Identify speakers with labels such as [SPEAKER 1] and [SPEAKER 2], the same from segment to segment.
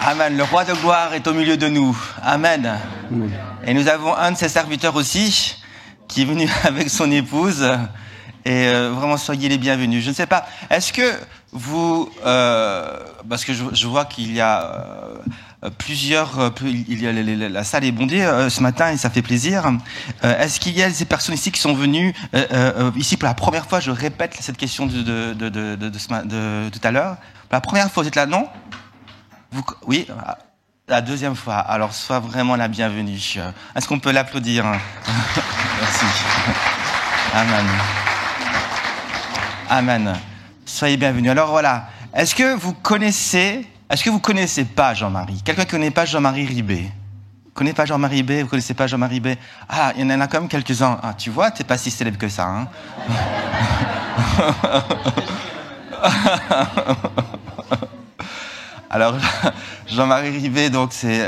[SPEAKER 1] Amen. Le roi de gloire est au milieu de nous. Amen. Et nous avons un de ses serviteurs aussi qui est venu avec son épouse. Et vraiment, soyez les bienvenus. Je ne sais pas, est-ce que vous... parce que je vois qu'il y a plusieurs... la salle est bondée ce matin et ça fait plaisir. Est-ce qu'il y a ces personnes ici qui sont venues ici pour la première fois? Je répète cette question de tout à l'heure. Pour la première fois, vous êtes là, non? Oui, la deuxième fois. Alors, sois vraiment la bienvenue. Est-ce qu'on peut l'applaudir? Merci. Amen. Amen. Soyez bienvenus. Alors voilà. Est-ce que vous connaissez pas Jean-Marie? Quelqu'un qui connaît pas Jean-Marie Ribé? Connaît pas Jean-Marie Ribé? Vous connaissez pas Jean-Marie Ribé? Ah, il y en a quand même quelques-uns. Ah, tu vois, t'es pas si célèbre que ça, hein? Alors, Jean-Marie Ribé, donc, c'est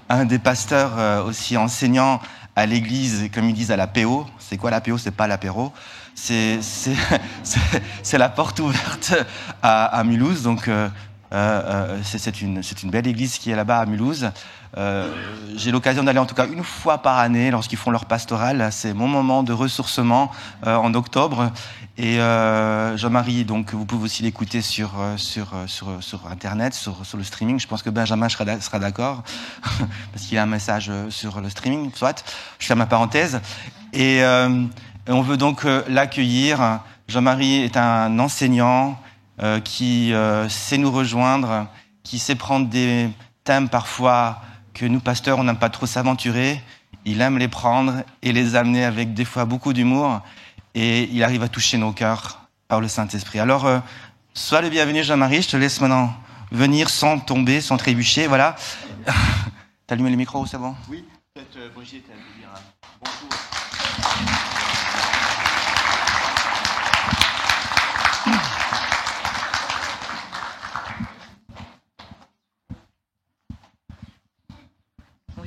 [SPEAKER 1] un des pasteurs aussi enseignants à l'église, comme ils disent, à l'apéro. C'est quoi l'apéro? C'est pas l'apéro. C'est la porte ouverte à Mulhouse. Donc, c'est une belle église qui est là-bas à Mulhouse. J'ai l'occasion d'aller en tout cas une fois par année lorsqu'ils font leur pastorale. C'est mon moment de ressourcement en octobre. Et Jean-Marie, donc vous pouvez aussi l'écouter sur Internet, sur le streaming. Je pense que Benjamin sera d'accord parce qu'il a un message sur le streaming. Soit, je ferme ma parenthèse. Et on veut donc l'accueillir. Jean-Marie est un enseignant qui sait nous rejoindre, qui sait prendre des thèmes parfois que nous, pasteurs, on n'aime pas trop s'aventurer. Il aime les prendre et les amener avec des fois beaucoup d'humour. Et il arrive à toucher nos cœurs par le Saint-Esprit. Alors, sois le bienvenu, Jean-Marie. Je te laisse maintenant venir sans tomber, sans trébucher. Voilà. T'as allumé le micro, c'est bon?
[SPEAKER 2] Oui. Peut-être Brigitte, elle veut dire bonjour.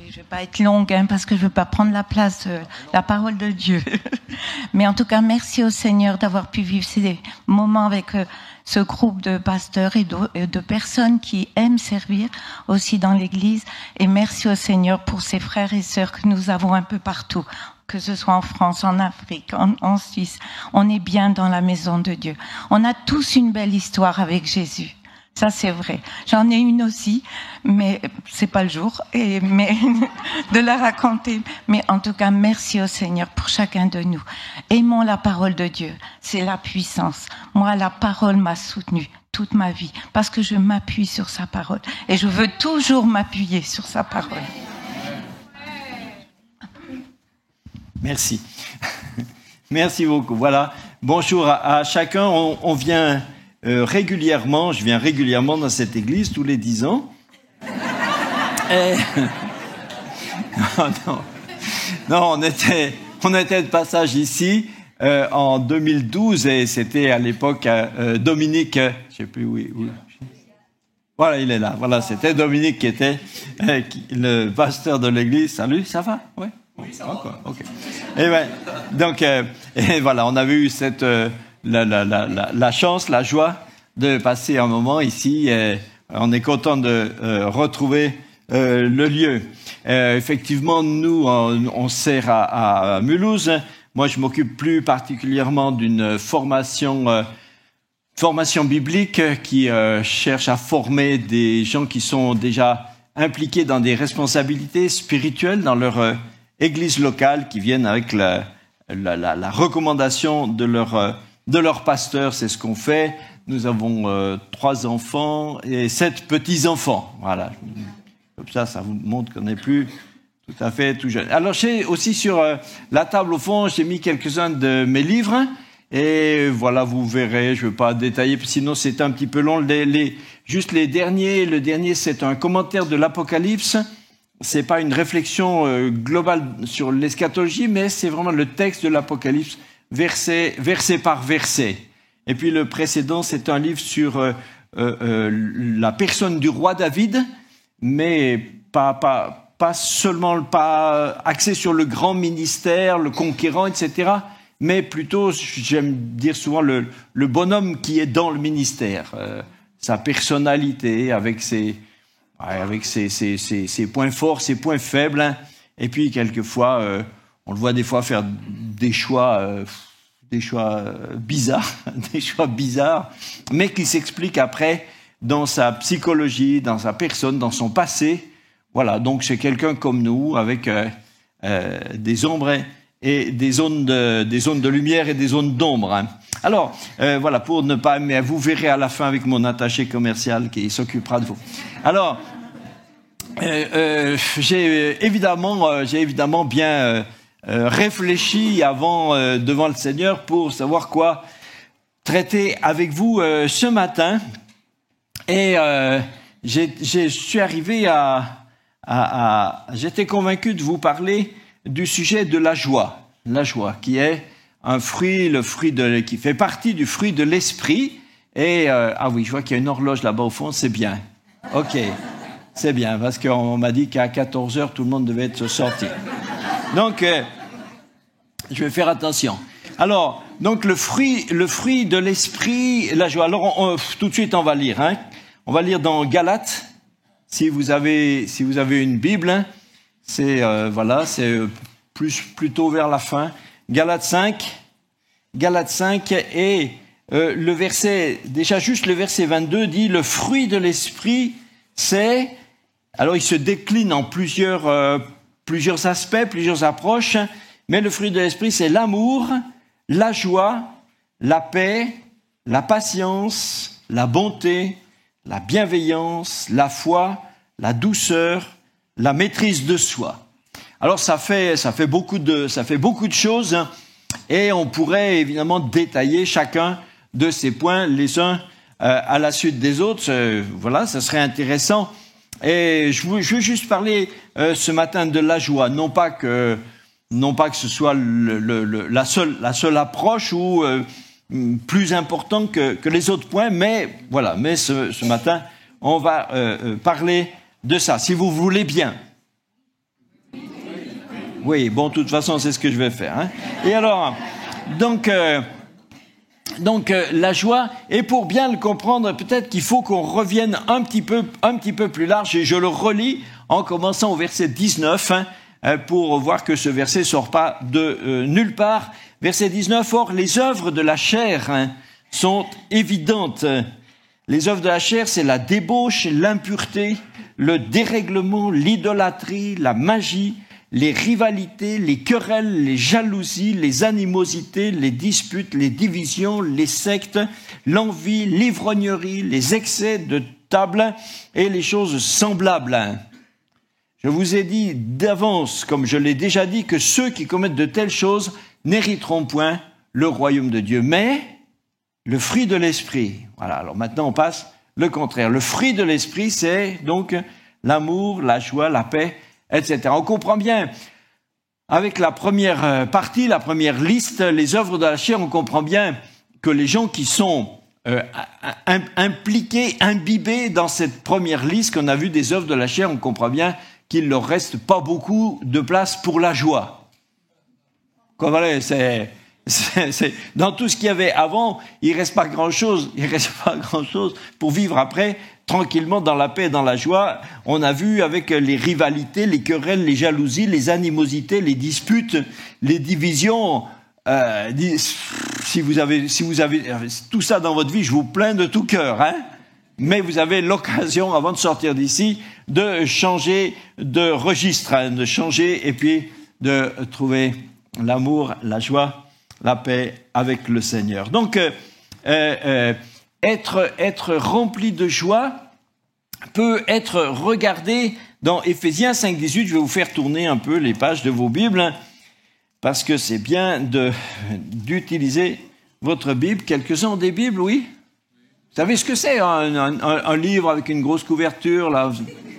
[SPEAKER 3] Je ne vais pas être longue parce que je ne veux pas prendre la place, la parole de Dieu. Mais en tout cas, merci au Seigneur d'avoir pu vivre ces moments avec ce groupe de pasteurs et de personnes qui aiment servir aussi dans l'Église. Et merci au Seigneur pour ces frères et sœurs que nous avons un peu partout, que ce soit en France, en Afrique, en Suisse. On est bien dans la maison de Dieu. On a tous une belle histoire avec Jésus. Ça, c'est vrai. J'en ai une aussi, mais c'est pas le jour, mais de la raconter. Mais en tout cas, merci au Seigneur pour chacun de nous. Aimons la parole de Dieu. C'est la puissance. Moi, la parole m'a soutenue toute ma vie parce que je m'appuie sur sa parole. Et je veux toujours m'appuyer sur sa parole.
[SPEAKER 2] Merci. Merci beaucoup. Voilà. Bonjour à chacun. On vient... je viens régulièrement dans cette église, tous les 10 ans. Non, on était de passage ici en 2012 et c'était à l'époque Dominique, je ne sais plus où. Voilà, il est là. Voilà, c'était Dominique qui était le pasteur de l'église. Salut, ça va? Ouais. Oui, ça va. Ok. Et ben, donc, et voilà, on avait eu cette la chance, la joie de passer un moment ici. On est content de retrouver le lieu. Effectivement, nous, on sert à Mulhouse. Moi, je m'occupe plus particulièrement d'une formation biblique qui cherche à former des gens qui sont déjà impliqués dans des responsabilités spirituelles dans leur église locale, qui viennent avec la recommandation de leur pasteur. C'est ce qu'on fait. Nous avons 3 enfants et 7 petits-enfants. Voilà. Comme ça vous montre qu'on n'est plus tout à fait tout jeune. Alors, j'ai aussi sur la table au fond, j'ai mis quelques-uns de mes livres. Et voilà, vous verrez, je ne vais pas détailler, sinon c'est un petit peu long. Juste les derniers. Le dernier, c'est un commentaire de l'Apocalypse. C'est pas une réflexion globale sur l'eschatologie, mais c'est vraiment le texte de l'Apocalypse, verset par verset. Et puis le précédent, c'est un livre sur la personne du roi David, mais pas axé sur le grand ministère, le conquérant, etc., mais plutôt, j'aime dire souvent, le bonhomme qui est dans le ministère, sa personnalité avec ses avec ses points forts, ses points faibles, hein. Et puis quelquefois, on le voit des fois faire des choix bizarres, des choix bizarres, mais qui s'expliquent après dans sa psychologie, dans sa personne, dans son passé. Voilà, donc c'est quelqu'un comme nous, avec des ombres et des zones de lumière et des zones d'ombre, hein. Alors, voilà, pour ne pas... Mais vous verrez à la fin avec mon attaché commercial qui s'occupera de vous. Alors, j'ai évidemment bien réfléchi avant devant le Seigneur pour savoir quoi traiter avec vous ce matin. Et je suis arrivé j'étais convaincu de vous parler du sujet de la joie qui est un fruit, qui fait partie du fruit de l'esprit. Et ah oui, je vois qu'il y a une horloge là-bas au fond, c'est bien. Ok, c'est bien parce qu'on m'a dit qu'à 14h tout le monde devait être sorti. Donc, je vais faire attention. Alors, donc le fruit de l'esprit, la joie. Alors, tout de suite, on va lire. Hein. On va lire dans Galates. Si vous avez une Bible, hein, c'est plutôt vers la fin. Galates 5 et le verset 22 dit le fruit de l'esprit, c'est, alors il se décline en plusieurs aspects, plusieurs approches, mais le fruit de l'esprit c'est l'amour, la joie, la paix, la patience, la bonté, la bienveillance, la foi, la douceur, la maîtrise de soi. Alors ça fait beaucoup de choses, hein, et on pourrait évidemment détailler chacun de ces points les uns à la suite des autres. Voilà, ça serait intéressant. Et je veux juste parler ce matin de la joie, non pas que ce soit la seule approche ou plus important que les autres points, mais voilà. Mais ce matin, on va parler de ça, si vous voulez bien. Oui, bon, de toute façon, c'est ce que je vais faire. Hein. Et alors, donc, la joie, et pour bien le comprendre, peut-être qu'il faut qu'on revienne un petit peu plus large, et je le relis en commençant au verset 19, hein, pour voir que ce verset sort pas de nulle part. Verset 19, or, les œuvres de la chair, hein, sont évidentes. Les œuvres de la chair, c'est la débauche, l'impureté, le dérèglement, l'idolâtrie, la magie, les rivalités, les querelles, les jalousies, les animosités, les disputes, les divisions, les sectes, l'envie, l'ivrognerie, les excès de table et les choses semblables. Je vous ai dit d'avance, comme je l'ai déjà dit, que ceux qui commettent de telles choses n'hériteront point le royaume de Dieu. Mais le fruit de l'esprit, voilà, alors maintenant on passe le contraire. Le fruit de l'esprit, c'est donc l'amour, la joie, la paix, etc. On comprend bien, avec la première partie, la première liste, les œuvres de la chair, on comprend bien que les gens qui sont impliqués, imbibés dans cette première liste qu'on a vue des œuvres de la chair, on comprend bien qu'il leur reste pas beaucoup de place pour la joie. Comme voilà, c'est dans tout ce qu'il y avait avant, il reste pas grand-chose pour vivre après tranquillement dans la paix et dans la joie. On a vu avec les rivalités, les querelles, les jalousies, les animosités, les disputes, les divisions. Si vous avez tout ça dans votre vie, je vous plains de tout cœur, hein. Mais vous avez l'occasion, avant de sortir d'ici, de changer de registre, hein, de changer et puis de trouver l'amour, la joie, la paix avec le Seigneur. Donc, être rempli de joie peut être regardé dans Éphésiens 5,18. Je vais vous faire tourner un peu les pages de vos Bibles, hein, parce que c'est bien d'utiliser votre Bible. Quelques-uns ont des Bibles, oui? Vous savez ce que c'est, un livre avec une grosse couverture, là?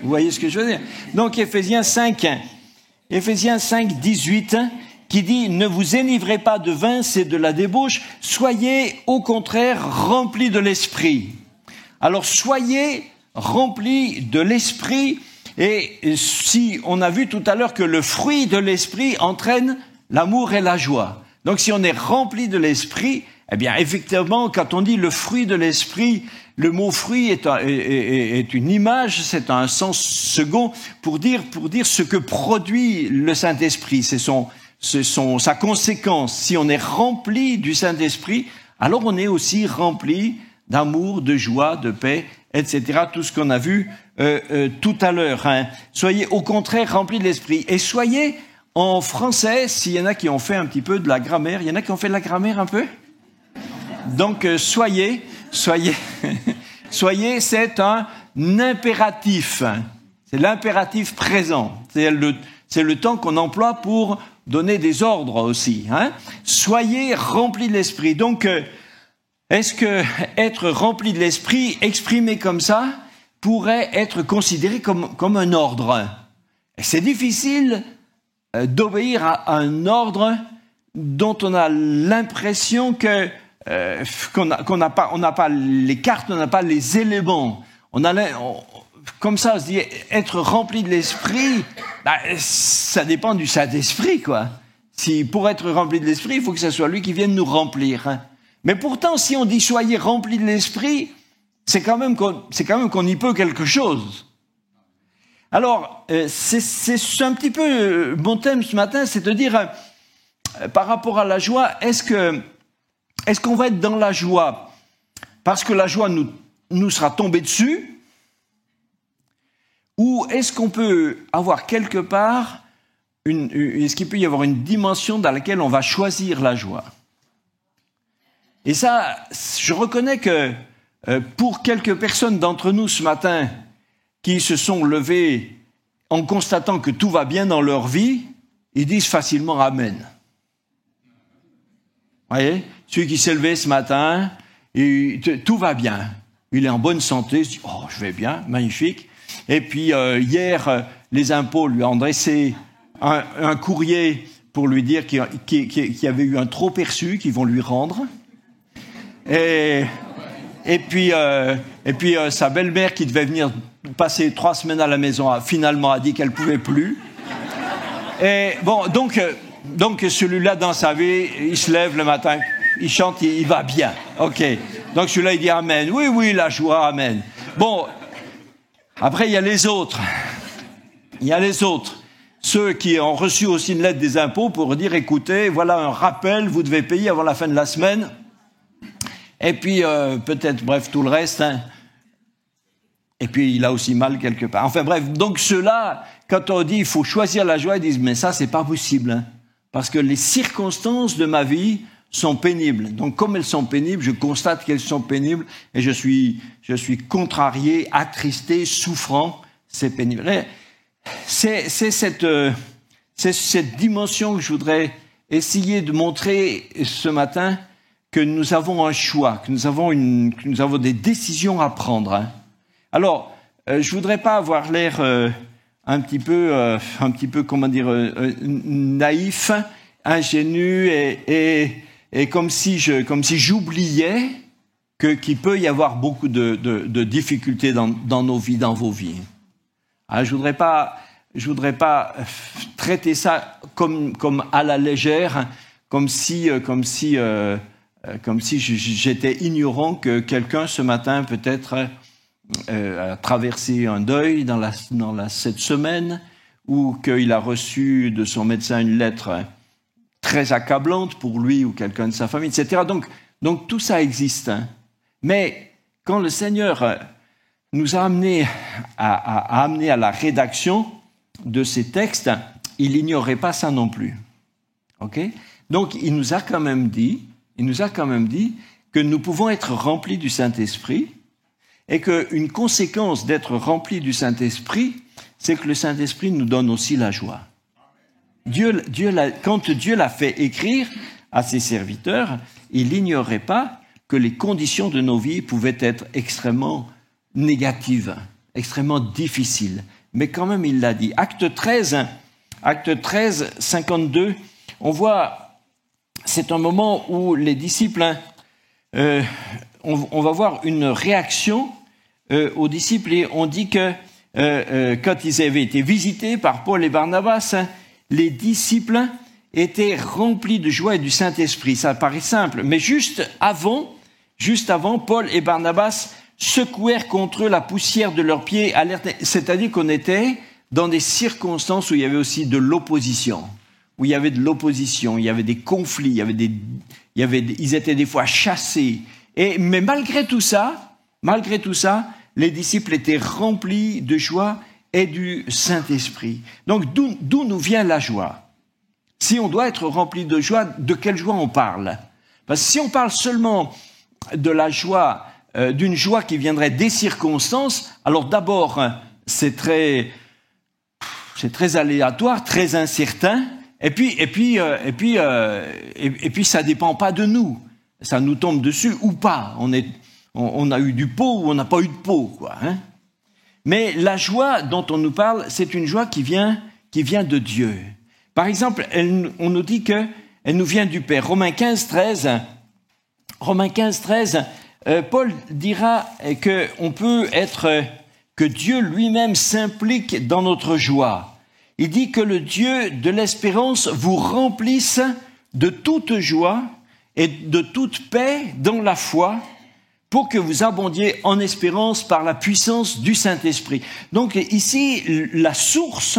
[SPEAKER 2] Vous voyez ce que je veux dire? Donc, Éphésiens 5,18, qui dit « Ne vous enivrez pas de vin, c'est de la débauche, soyez au contraire remplis de l'esprit. » Alors, soyez remplis de l'esprit, et si on a vu tout à l'heure que le fruit de l'esprit entraîne l'amour et la joie. Donc, si on est rempli de l'esprit, Eh bien, effectivement, quand on dit le fruit de l'esprit, le mot fruit est une image, c'est un sens second pour dire ce que produit le Saint-Esprit. C'est sa conséquence. Si on est rempli du Saint-Esprit, alors on est aussi rempli d'amour, de joie, de paix, etc. Tout ce qu'on a vu tout à l'heure. Hein. Soyez au contraire remplis de l'Esprit. Et soyez, en français, s'il y en a qui ont fait un petit peu de la grammaire, il y en a qui ont fait de la grammaire un peu ? Donc, soyez, c'est un impératif. C'est l'impératif présent. C'est le temps qu'on emploie pour donner des ordres aussi. Hein. Soyez remplis de l'Esprit. Donc, est-ce que être rempli de l'Esprit, exprimé comme ça, pourrait être considéré comme un ordre ? Et c'est difficile d'obéir à un ordre dont on a l'impression qu'on n'a pas les cartes, on n'a pas les éléments. Comme ça, on se dit, être rempli de l'Esprit, ça dépend du Saint-Esprit, quoi. Pour être rempli de l'Esprit, il faut que ce soit lui qui vienne nous remplir. Hein. Mais pourtant, si on dit soyez remplis de l'Esprit, c'est quand même qu'on y peut quelque chose. Alors, c'est un petit peu mon thème ce matin, c'est de dire, par rapport à la joie, est-ce qu'on va être dans la joie parce que la joie nous sera tombée dessus, ou est-ce qu'on peut avoir quelque part, est-ce qu'il peut y avoir une dimension dans laquelle on va choisir la joie ? Et ça, je reconnais que pour quelques personnes d'entre nous ce matin qui se sont levées en constatant que tout va bien dans leur vie, ils disent facilement « Amen ». Vous voyez ? Celui qui s'est levé ce matin, tout va bien. Il est en bonne santé, il se dit « Oh, je vais bien, magnifique ». Et puis hier, les impôts lui ont adressé un courrier pour lui dire qu'il y avait eu un trop perçu qu'ils vont lui rendre. Et puis sa belle-mère qui devait venir passer 3 semaines à la maison finalement a dit qu'elle pouvait plus. Et bon, donc celui-là dans sa vie, il se lève le matin, il chante, il va bien. Ok. Donc celui-là il dit amen. Oui, la joie, amen. Bon. Après il y a les autres. Ceux qui ont reçu aussi une lettre des impôts pour dire écoutez, voilà un rappel, vous devez payer avant la fin de la semaine. Et puis, peut-être, bref, tout le reste. Hein. Et puis, il a aussi mal quelque part. Enfin, bref, donc ceux-là, quand on dit il faut choisir la joie, ils disent mais ça, c'est pas possible. Hein, parce que les circonstances de ma vie sont pénibles. Donc, comme elles sont pénibles, je constate qu'elles sont pénibles et je suis contrarié, attristé, souffrant. C'est pénible. C'est cette dimension que je voudrais essayer de montrer ce matin, que nous avons un choix, que nous avons des décisions à prendre. Hein. Alors, je voudrais pas avoir l'air un petit peu, comment dire, naïf, ingénu et comme si j'oubliais qu'il peut y avoir beaucoup de difficultés dans nos vies, dans vos vies. Alors, je voudrais pas traiter ça comme à la légère, comme si j'étais ignorant que quelqu'un ce matin peut-être a traversé un deuil cette semaine, ou qu'il a reçu de son médecin une lettre très accablante pour lui ou quelqu'un de sa famille, etc. Donc tout ça existe. Hein. Mais quand le Seigneur nous a amené à la rédaction de ces textes, il n'ignorait pas ça non plus. Okay ? Donc il nous a quand même dit que nous pouvons être remplis du Saint-Esprit et qu'une conséquence d'être remplis du Saint-Esprit, c'est que le Saint-Esprit nous donne aussi la joie. Quand Dieu l'a fait écrire à ses serviteurs, il n'ignorait pas que les conditions de nos vies pouvaient être extrêmement négatives, extrêmement difficiles. Mais quand même, il l'a dit. Acte 13, 52, on voit... C'est un moment où les disciples, on va voir une réaction aux disciples, et on dit que quand ils avaient été visités par Paul et Barnabas, les disciples étaient remplis de joie et du Saint-Esprit. Ça paraît simple, mais juste avant, Paul et Barnabas secouèrent contre eux la poussière de leurs pieds, c'est-à-dire qu'on était dans des circonstances où il y avait aussi de l'opposition, il y avait des conflits, ils étaient des fois chassés. Mais malgré tout ça, les disciples étaient remplis de joie et du Saint-Esprit. Donc d'où nous vient la joie? Si on doit être rempli de joie, de quelle joie on parle? Parce que si on parle seulement de la joie, d'une joie qui viendrait des circonstances, alors d'abord, c'est très aléatoire, très incertain, et puis ça dépend pas de nous. Ça nous tombe dessus ou pas. On a eu du pot ou on n'a pas eu de pot, quoi. Hein? Mais la joie dont on nous parle, c'est une joie qui vient de Dieu. Par exemple, on nous dit qu'elle nous vient du Père. Romains 15, 13, Paul dira que Dieu lui-même s'implique dans notre joie. Il dit que le Dieu de l'espérance vous remplisse de toute joie et de toute paix dans la foi, pour que vous abondiez en espérance par la puissance du Saint-Esprit. Donc ici, la source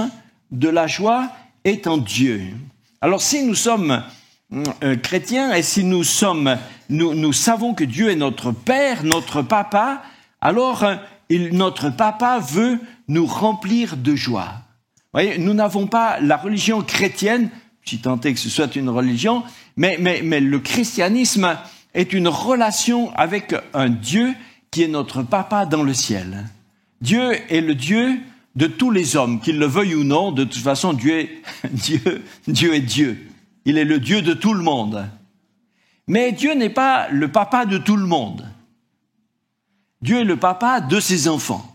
[SPEAKER 2] de la joie est en Dieu. Alors si nous sommes chrétiens et si nous savons que Dieu est notre Père, notre Papa, alors notre Papa veut nous remplir de joie. Vous voyez, nous n'avons pas la religion chrétienne, si tant est que ce soit une religion, mais le christianisme est une relation avec un Dieu qui est notre Papa dans le ciel. Dieu est le Dieu de tous les hommes, qu'ils le veuillent ou non. De toute façon, Dieu est Dieu. Il est le Dieu de tout le monde. Mais Dieu n'est pas le papa de tout le monde. Dieu est le papa de ses enfants.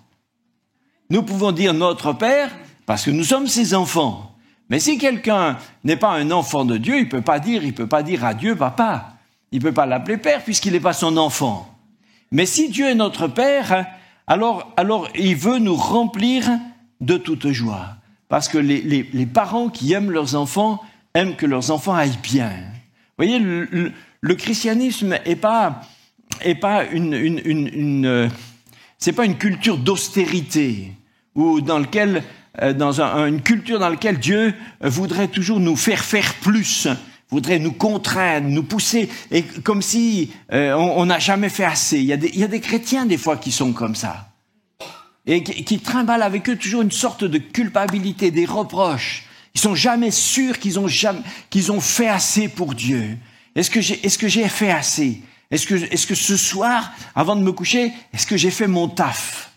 [SPEAKER 2] Nous pouvons dire notre Père parce que nous sommes ses enfants. Mais si quelqu'un n'est pas un enfant de Dieu, il peut pas dire à Dieu papa. Il peut pas l'appeler Père puisqu'il n'est pas son enfant. Mais si Dieu est notre Père, alors il veut nous remplir de toute joie. Parce que les parents qui aiment leurs enfants aiment que leurs enfants aillent bien. Vous voyez, le christianisme est pas c'est pas une culture d'austérité ou une culture dans laquelle Dieu voudrait toujours nous faire plus, voudrait nous contraindre, nous pousser, et comme si on n'a jamais fait assez. Il y a des chrétiens des fois qui sont comme ça et qui trimballent avec eux toujours une sorte de culpabilité, des reproches. Ils sont jamais sûrs qu'ils ont fait assez pour Dieu. Est-ce que j'ai fait assez? Est-ce que ce soir, avant de me coucher, est-ce que j'ai fait mon taf?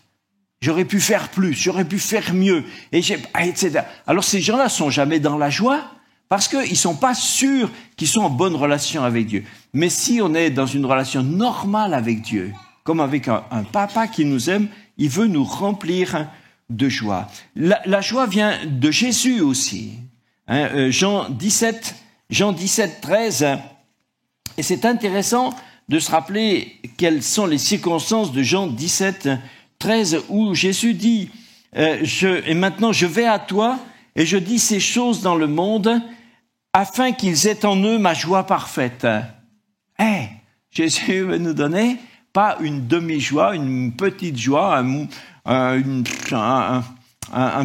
[SPEAKER 2] J'aurais pu faire plus, j'aurais pu faire mieux, etc. Alors ces gens-là sont jamais dans la joie parce qu'ils sont pas sûrs qu'ils sont en bonne relation avec Dieu. Mais si on est dans une relation normale avec Dieu, comme avec un papa qui nous aime, il veut nous remplir de joie. La joie vient de Jésus aussi. Jean 17, 13. Et c'est intéressant de se rappeler quelles sont les circonstances de Jean 17, 13, où Jésus dit et maintenant je vais à toi et je dis ces choses dans le monde afin qu'ils aient en eux ma joie parfaite. Jésus veut nous donner pas une demi-joie, une petite joie, un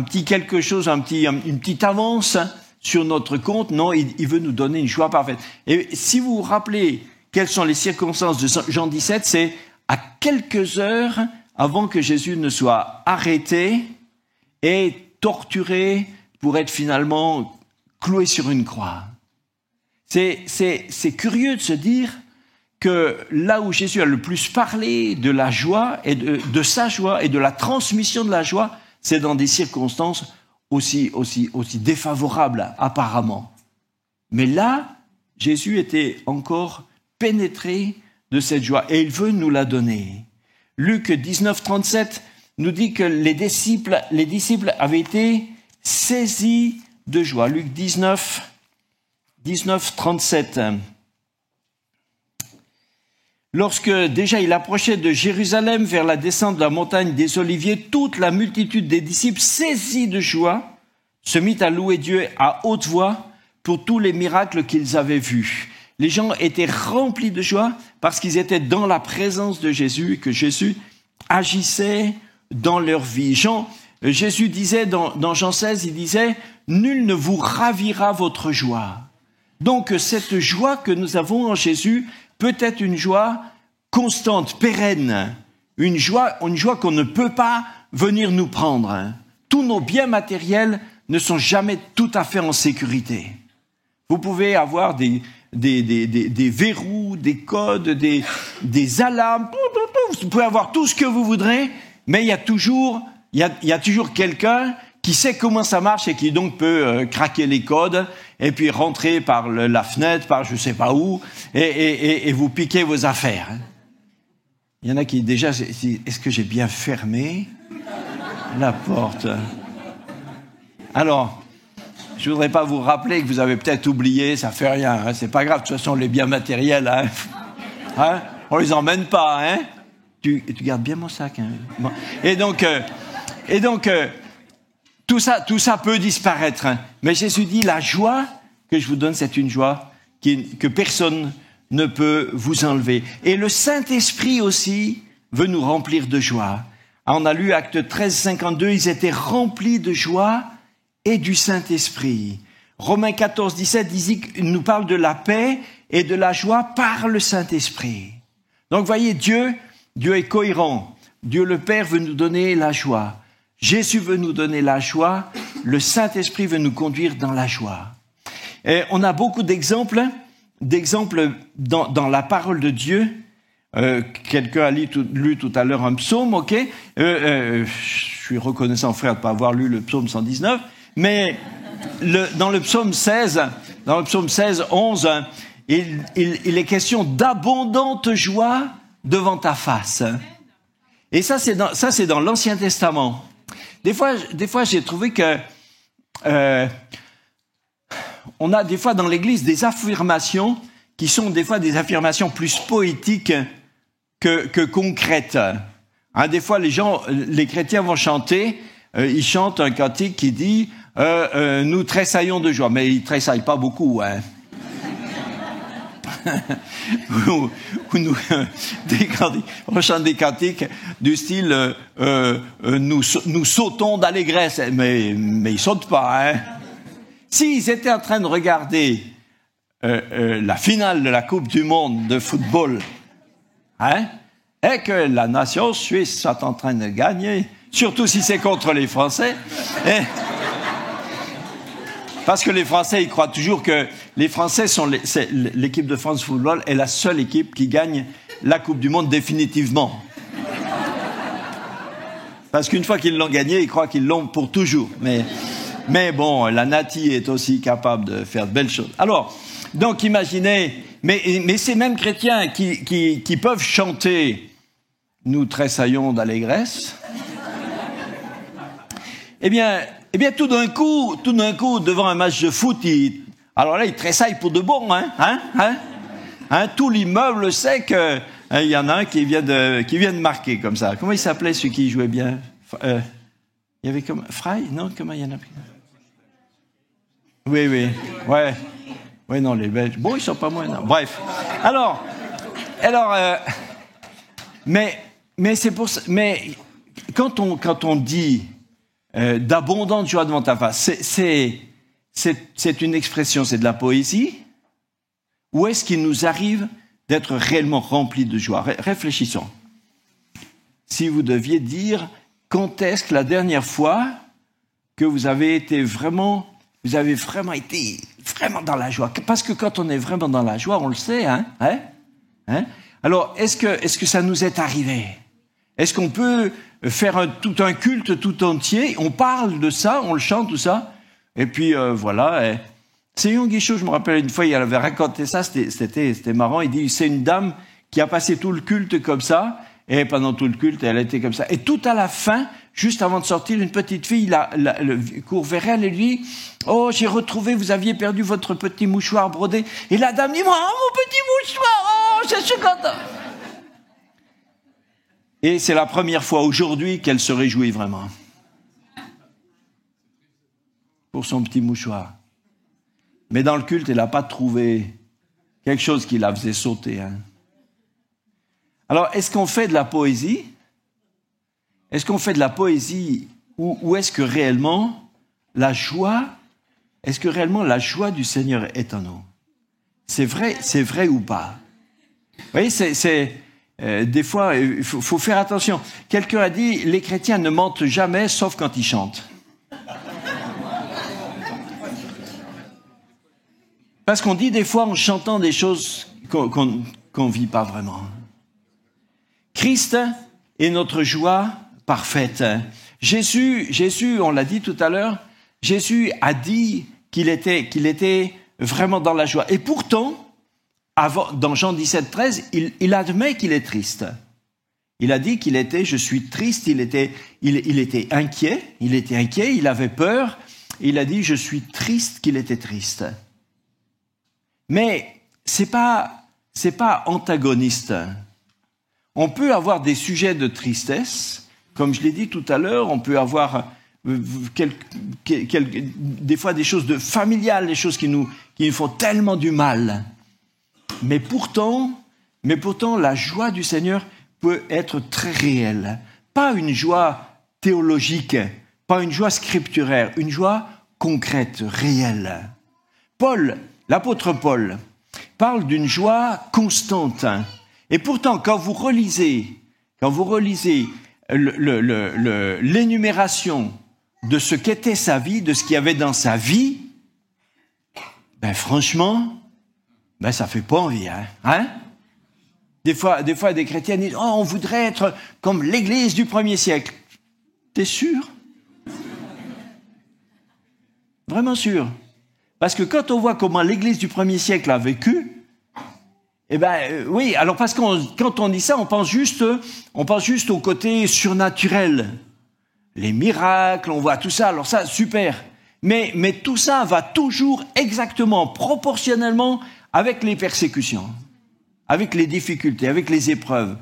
[SPEAKER 2] petit quelque chose, une petite avance sur notre compte. Non, il veut nous donner une joie parfaite. Et si vous vous rappelez quelles sont les circonstances de Jean 17, c'est à quelques heures avant que Jésus ne soit arrêté et torturé pour être finalement cloué sur une croix. C'est curieux de se dire que là où Jésus a le plus parlé de la joie et de sa joie et de la transmission de la joie, c'est dans des circonstances aussi défavorables apparemment. Mais là, Jésus était encore pénétré de cette joie et il veut nous la donner. Luc 19, 37 nous dit que les disciples avaient été saisis de joie. Luc 19, 37. Lorsque déjà il approchait de Jérusalem vers la descente de la montagne des Oliviers, toute la multitude des disciples, saisis de joie, se mit à louer Dieu à haute voix pour tous les miracles qu'ils avaient vus. Les gens étaient remplis de joie parce qu'ils étaient dans la présence de Jésus et que Jésus agissait dans leur vie. Jésus disait dans Jean 16, il disait « Nul ne vous ravira votre joie ». Donc cette joie que nous avons en Jésus peut être une joie constante, pérenne, une joie qu'on ne peut pas venir nous prendre. Tous nos biens matériels ne sont jamais tout à fait en sécurité. Vous pouvez avoir des verrous, des codes, des alarmes, vous pouvez avoir tout ce que vous voudrez, mais il y a toujours quelqu'un qui sait comment ça marche et qui donc peut craquer les codes et puis rentrer par la fenêtre, par je sais pas où, et vous piquer vos affaires. Il y en a qui déjà, est-ce que j'ai bien fermé la porte? Alors, je voudrais pas vous rappeler que vous avez peut-être oublié, ça fait rien, hein, c'est pas grave, de toute façon les biens matériels, hein, on les emmène pas, hein. Tu gardes bien mon sac, hein. Bon. Et donc, tout ça peut disparaître, hein. Mais Jésus dit, la joie que je vous donne, c'est une joie que personne ne peut vous enlever. Et le Saint-Esprit aussi veut nous remplir de joie. On a lu Actes 13, 52, ils étaient remplis de joie et du Saint-Esprit. Romains 14, 17 nous parle de la paix et de la joie par le Saint-Esprit. Donc, voyez, Dieu est cohérent. Dieu le Père veut nous donner la joie. Jésus veut nous donner la joie. Le Saint-Esprit veut nous conduire dans la joie. Et on a beaucoup d'exemples dans la parole de Dieu. Quelqu'un a lu tout à l'heure un psaume, ok. Je suis reconnaissant, frère, de ne pas avoir lu le psaume 119. Mais dans le psaume 16, 11, il est question d'abondante joie devant ta face. Et ça, c'est dans l'Ancien Testament. Des fois, j'ai trouvé que on a des fois dans l'Église des affirmations qui sont des fois des affirmations plus poétiques que concrètes. Hein, des fois, les chrétiens vont chanter, ils chantent un cantique qui dit nous tressaillons de joie, mais ils tressaillent pas beaucoup, hein. On chante des cantiques du style nous sautons d'allégresse, mais ils sautent pas, hein. S'ils étaient en train de regarder la finale de la Coupe du Monde de football, hein, et que la nation suisse soit en train de gagner, surtout si c'est contre les Français, parce que les Français, ils croient toujours que les Français c'est l'équipe de France football est la seule équipe qui gagne la Coupe du Monde définitivement. Parce qu'une fois qu'ils l'ont gagné, ils croient qu'ils l'ont pour toujours. Mais bon, la Nati est aussi capable de faire de belles choses. Alors, donc imaginez, mais ces mêmes chrétiens qui peuvent chanter « Nous tressaillons d'allégresse », eh bien, tout d'un coup, devant un match de foot, alors là, ils tressaillent pour de bon, hein. Tout l'immeuble sait que il y en a un qui vient de marquer comme ça. Comment il s'appelait celui qui jouait bien? Il y avait comme Fry, non? Comment il y en a? Oui, ouais. Oui, non, les Belges. Bon, ils sont pas moins. Non. Bref. Alors, mais c'est pour ça. Mais quand on dit d'abondante joie devant ta face, c'est une expression, c'est de la poésie, ou est-ce qu'il nous arrive d'être réellement remplis de joie? Réfléchissons. Si vous deviez dire quand est-ce que la dernière fois que vous avez vraiment été dans la joie? Parce que quand on est vraiment dans la joie, on le sait, hein? Alors, est-ce que ça nous est arrivé? Est-ce qu'on peut faire tout un culte tout entier? On parle de ça, on le chante, tout ça, et puis voilà. C'est Young Guichot, je me rappelle une fois, il avait raconté ça, c'était marrant. Il dit, c'est une dame qui a passé tout le culte comme ça, et pendant tout le culte, elle était comme ça. Et tout à la fin, juste avant de sortir, une petite fille court vers elle et lui dit, oh, j'ai retrouvé, vous aviez perdu votre petit mouchoir brodé. Et la dame dit, oh, mon petit mouchoir, oh, je suis content. Et c'est la première fois aujourd'hui qu'elle se réjouit vraiment. Pour son petit mouchoir. Mais dans le culte, elle n'a pas trouvé quelque chose qui la faisait sauter. Hein. Alors, est-ce qu'on fait de la poésie? Est-ce qu'on fait de la poésie ou est-ce que réellement la joie, est-ce que réellement la joie du Seigneur est en nous? C'est vrai ou pas? Vous voyez, des fois, il faut faire attention. Quelqu'un a dit, les chrétiens ne mentent jamais, sauf quand ils chantent. Parce qu'on dit des fois en chantant des choses qu'on vit pas vraiment. Christ est notre joie parfaite. Jésus, on l'a dit tout à l'heure, Jésus a dit qu'il était vraiment dans la joie. Et pourtant, dans Jean 17, 13, il admet qu'il est triste. Il a dit qu'il était, je suis triste, il était inquiet, il avait peur, il a dit, je suis triste qu'il était triste. Mais c'est pas antagoniste. On peut avoir des sujets de tristesse, comme je l'ai dit tout à l'heure, on peut avoir des fois des choses de familiales, des choses qui nous font tellement du mal. Mais pourtant, la joie du Seigneur peut être très réelle. Pas une joie théologique, pas une joie scripturaire, une joie concrète, réelle. L'apôtre Paul parle d'une joie constante. Et pourtant, quand vous relisez l'énumération de ce qu'était sa vie, de ce qu'il y avait dans sa vie, franchement, ça fait pas envie, hein? Des fois, des chrétiens disent, on voudrait être comme l'Église du 1er siècle. T'es sûr? Vraiment sûr? Parce que quand on voit comment l'Église du 1er siècle a vécu, oui, alors parce que quand on dit ça, on pense juste au côté surnaturel. Les miracles, on voit tout ça, alors ça, super. Mais tout ça va toujours exactement, proportionnellement avec les persécutions, avec les difficultés, avec les épreuves.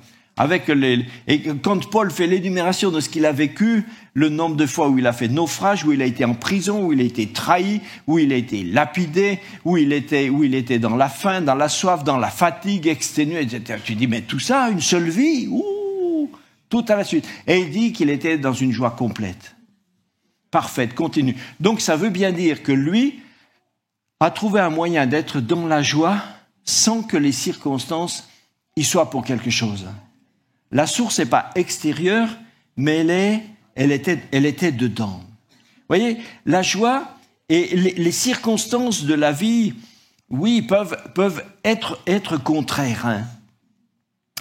[SPEAKER 2] Et quand Paul fait l'énumération de ce qu'il a vécu, le nombre de fois où il a fait naufrage, où il a été en prison, où il a été trahi, où il a été lapidé, où il était dans la faim, dans la soif, dans la fatigue, exténué, etc. Tu dis, mais tout ça, une seule vie, tout à la suite. Et il dit qu'il était dans une joie complète, parfaite, continue. Donc ça veut bien dire que lui a trouvé un moyen d'être dans la joie sans que les circonstances y soient pour quelque chose. La source n'est pas extérieure, mais elle était dedans. Vous voyez, la joie et les circonstances de la vie, oui, peuvent être contraires. Hein.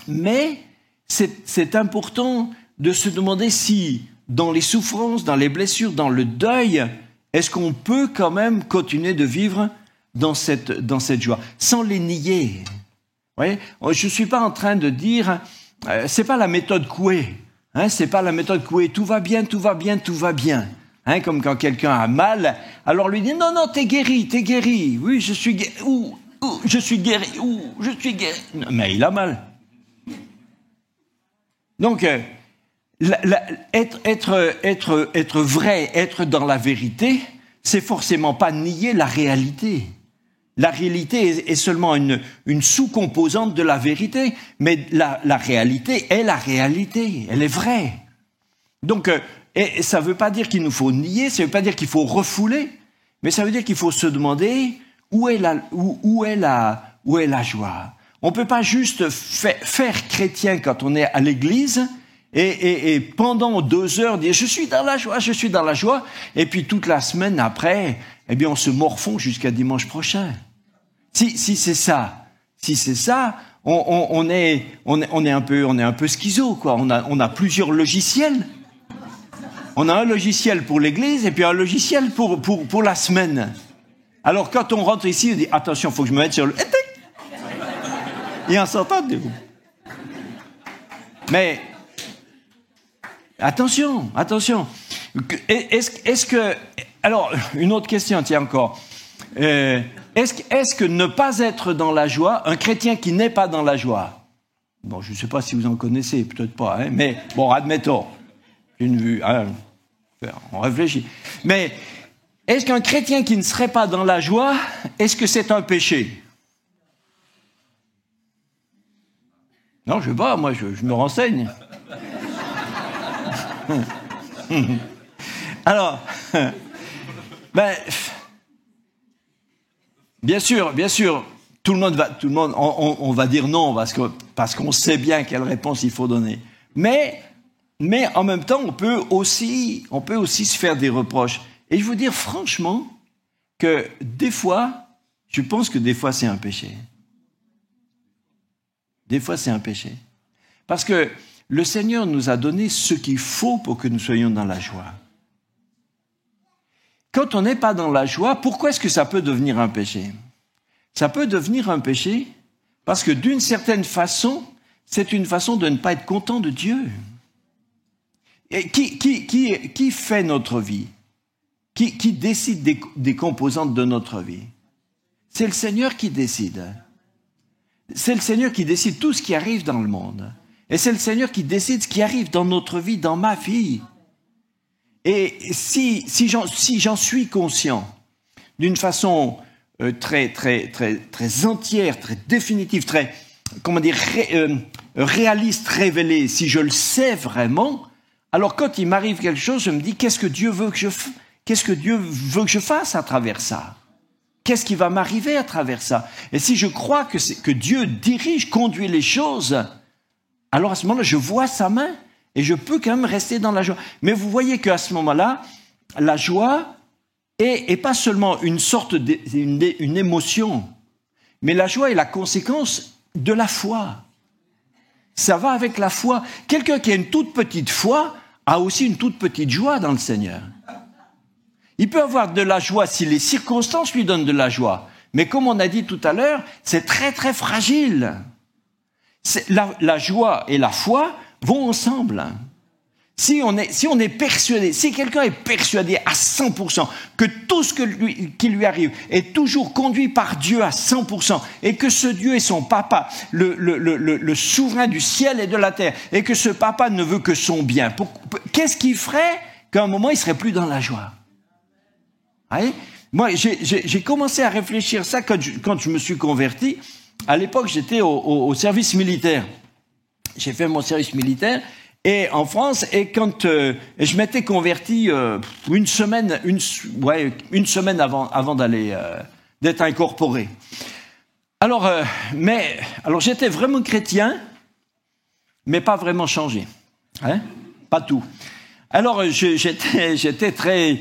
[SPEAKER 2] Mais c'est important de se demander si, dans les souffrances, dans les blessures, dans le deuil, est-ce qu'on peut quand même continuer de vivre dans cette joie, sans les nier. Vous voyez, je ne suis pas en train de dire... c'est pas la méthode Coué, hein, c'est pas la méthode Coué, tout va bien, hein, comme quand quelqu'un a mal, alors lui dit non, t'es guéri, oui, je suis guéri, je suis guéri, non, mais il a mal. Donc, être vrai, être dans la vérité, c'est forcément pas nier la réalité. La réalité est seulement une sous-composante de la vérité, mais la réalité est la réalité, elle est vraie. Donc, et ça ne veut pas dire qu'il nous faut nier, ça ne veut pas dire qu'il faut refouler, mais ça veut dire qu'il faut se demander où est la joie. On ne peut pas juste faire chrétien quand on est à l'église et pendant 2 heures dire « je suis dans la joie » et puis toute la semaine après, eh bien on se morfond jusqu'à dimanche prochain. Si c'est ça, on est un peu schizo, quoi. On a plusieurs logiciels. On a un logiciel pour l'église et puis un logiciel pour la semaine. Alors quand on rentre ici, on dit attention, faut que je me mette sur le et on s'entend de vous. Mais attention. Est-ce que alors une autre question, tiens encore. Est-ce que ne pas être dans la joie, un chrétien qui n'est pas dans la joie, bon, je ne sais pas si vous en connaissez, peut-être pas, hein, mais bon, admettons, une vue, hein, on réfléchit. Mais Est-ce qu'un chrétien qui ne serait pas dans la joie, est-ce que c'est un péché? Non, je sais pas, moi je me renseigne. Alors, bien sûr, tout le monde, on va dire non parce qu'on sait bien quelle réponse il faut donner. Mais en même temps, on peut aussi se faire des reproches. Et je veux dire franchement que des fois, je pense que des fois c'est un péché. Des fois c'est un péché. Parce que le Seigneur nous a donné ce qu'il faut pour que nous soyons dans la joie. Quand on n'est pas dans la joie, pourquoi est-ce que ça peut devenir un péché? Ça peut devenir un péché parce que d'une certaine façon, c'est une façon de ne pas être content de Dieu. Et qui fait notre vie? Qui décide des composantes de notre vie? C'est le Seigneur qui décide. C'est le Seigneur qui décide tout ce qui arrive dans le monde. Et c'est le Seigneur qui décide ce qui arrive dans notre vie, dans ma vie. Et si j'en suis conscient d'une façon très entière, très définitive, très, réaliste, révélée, si je le sais vraiment, alors quand il m'arrive quelque chose, je me dis qu'est-ce que Dieu veut que je fasse à travers ça? Qu'est-ce qui va m'arriver à travers ça? Et si je crois que Dieu dirige, conduit les choses, alors à ce moment-là, je vois sa main et je peux quand même rester dans la joie. Mais vous voyez qu'à ce moment-là, la joie est pas seulement une sorte une émotion, mais la joie est la conséquence de la foi. Ça va avec la foi. Quelqu'un qui a une toute petite foi a aussi une toute petite joie dans le Seigneur. Il peut avoir de la joie si les circonstances lui donnent de la joie. Mais comme on a dit tout à l'heure, c'est très très fragile. La joie et la foi vont ensemble. Si on est persuadé, si quelqu'un est persuadé à 100% que tout ce qui lui arrive est toujours conduit par Dieu à 100% et que ce Dieu est son papa, le souverain du ciel et de la terre, et que ce papa ne veut que son bien, qu'est-ce qui ferait qu'à un moment il serait plus dans la joie? Hein? Moi, j'ai commencé à réfléchir ça quand je me suis converti. À l'époque, j'étais au service militaire. J'ai fait mon service militaire en France, et quand je m'étais converti une semaine avant d'aller d'être incorporé. Alors j'étais vraiment chrétien, mais pas vraiment changé, hein? Pas tout. Alors j'étais très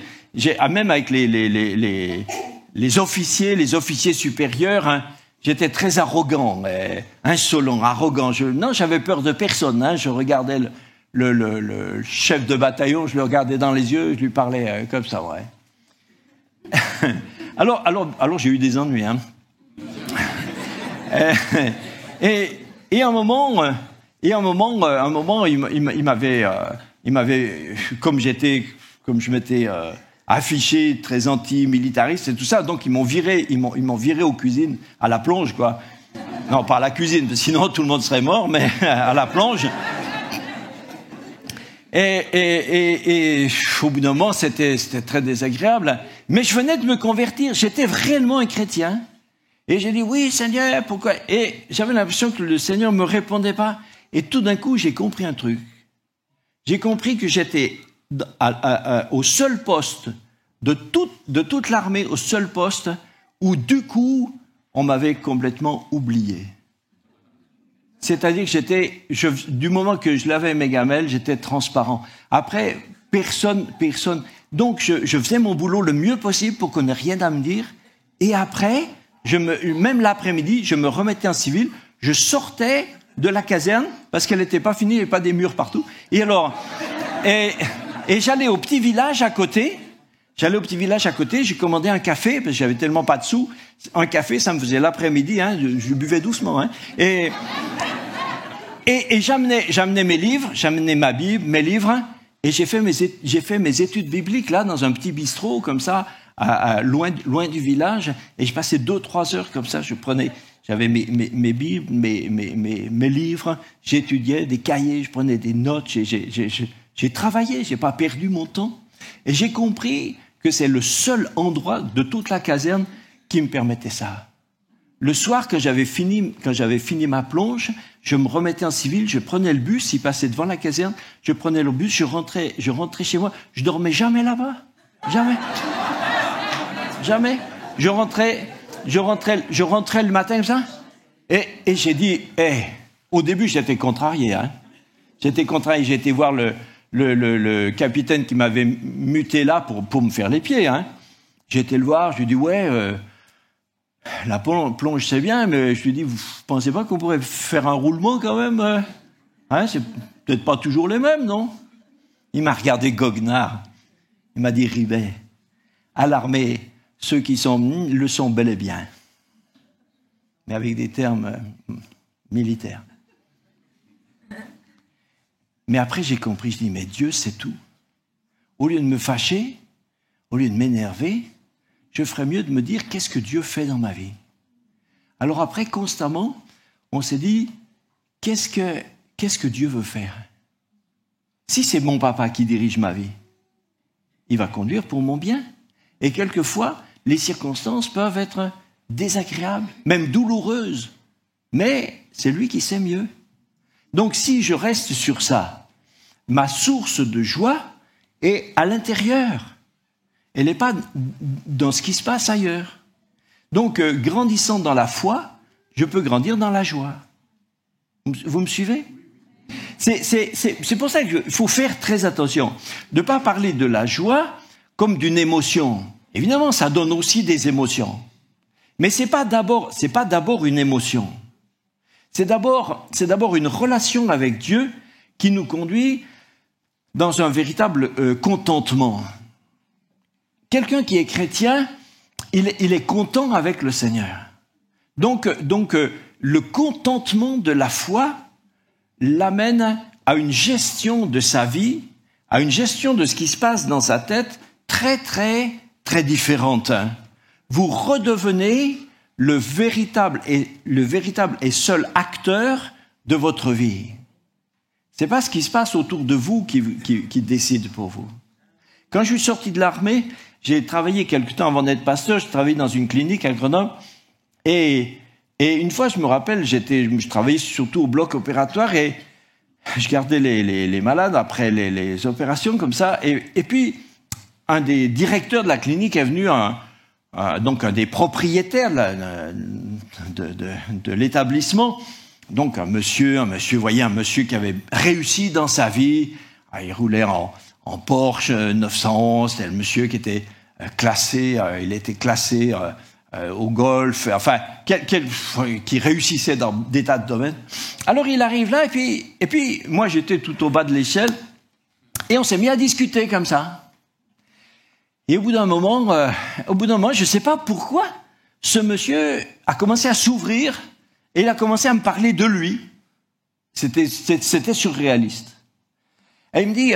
[SPEAKER 2] même avec les officiers supérieurs, hein, j'étais très arrogant, insolent, arrogant. J'avais peur de personne. Hein, je regardais le chef de bataillon, je le regardais dans les yeux, je lui parlais comme ça, ouais. alors j'ai eu des ennuis. Hein. Et à un moment, il m'avait, comme je m'étais affiché très anti-militariste et tout ça, donc ils m'ont viré aux cuisines, à la plonge, quoi. Non, pas à la cuisine, parce que sinon tout le monde serait mort, mais à la plonge. Et au bout d'un moment, c'était très désagréable. Mais je venais de me convertir, j'étais réellement un chrétien. Et j'ai dit, oui, Seigneur, pourquoi? Et j'avais l'impression que le Seigneur me répondait pas. Et tout d'un coup, j'ai compris un truc. J'ai compris que j'étais au seul poste de toute l'armée, au seul poste où, du coup, on m'avait complètement oublié. C'est-à-dire que du moment que je lavais mes gamelles, j'étais transparent. Après, personne. Donc, je faisais mon boulot le mieux possible pour qu'on n'ait rien à me dire. Et après, même l'après-midi, je me remettais en civil, je sortais de la caserne, parce qu'elle n'était pas finie, il n'y avait pas des murs partout. Et alors, et j'allais au petit village à côté, j'ai commandé un café, parce que j'avais tellement pas de sous. Un café, ça me faisait l'après-midi, hein, je buvais doucement, hein. Et j'amenais mes livres, j'amenais ma Bible, mes livres, et j'ai fait mes études bibliques, là, dans un petit bistrot, comme ça, loin du village, et je passais 2-3 heures comme ça, j'avais mes Bibles, mes livres, j'étudiais des cahiers, je prenais des notes, j'ai travaillé, j'ai pas perdu mon temps. Et j'ai compris que c'est le seul endroit de toute la caserne qui me permettait ça. Le soir, quand j'avais fini ma plonge, je me remettais en civil, je prenais le bus, il passait devant la caserne, je prenais le bus, je rentrais chez moi, je dormais jamais là-bas. Jamais. Jamais. Je rentrais le matin comme ça, et j'ai dit, au début j'étais contrarié, hein. J'étais contrarié, j'ai été voir le capitaine qui m'avait muté là pour me faire les pieds, hein. J'ai été le voir, je lui ai dit, la plonge c'est bien, mais je lui ai dit, vous pensez pas qu'on pourrait faire un roulement quand même, hein, c'est peut-être pas toujours les mêmes, non? Il m'a regardé goguenard. Il m'a dit, Ribet, à l'armée, ceux qui le sont bel et bien, mais avec des termes militaires. Mais après j'ai compris, je dis, mais Dieu c'est tout. Au lieu de me fâcher, au lieu de m'énerver, je ferais mieux de me dire qu'est-ce que Dieu fait dans ma vie. Alors après, constamment, on s'est dit, qu'est-ce que Dieu veut faire? Si c'est mon papa qui dirige ma vie, il va conduire pour mon bien. Et quelquefois, les circonstances peuvent être désagréables, même douloureuses. Mais c'est lui qui sait mieux. Donc si je reste sur ça, ma source de joie est à l'intérieur. Elle n'est pas dans ce qui se passe ailleurs. Donc, grandissant dans la foi, je peux grandir dans la joie. Vous me suivez? C'est pour ça qu'il faut faire très attention. De ne pas parler de la joie comme d'une émotion. Évidemment, ça donne aussi des émotions. Mais c'est pas d'abord une émotion. C'est d'abord une relation avec Dieu qui nous conduit dans un véritable contentement. Quelqu'un qui est chrétien, il est content avec le Seigneur. Donc, le contentement de la foi l'amène à une gestion de sa vie, à une gestion de ce qui se passe dans sa tête très, très, très différente. Vous redevenez le véritable et seul acteur de votre vie. C'est pas ce qui se passe autour de vous qui décide pour vous. Quand je suis sorti de l'armée, j'ai travaillé quelque temps avant d'être pasteur, je travaillais dans une clinique à Grenoble, et une fois, je me rappelle, je travaillais surtout au bloc opératoire, et je gardais les malades après les opérations comme ça, et puis un des directeurs de la clinique est venu, donc un des propriétaires de l'établissement, donc un monsieur qui avait réussi dans sa vie, il roulait en Porsche 911, c'était le monsieur qui était classé, il était classé au golf, enfin, qui réussissait dans des tas de domaines. Alors il arrive là, et puis moi j'étais tout au bas de l'échelle, et on s'est mis à discuter comme ça. Et au bout d'un moment, je ne sais pas pourquoi, ce monsieur a commencé à s'ouvrir, et il a commencé à me parler de lui. C'était surréaliste. Et il me dit,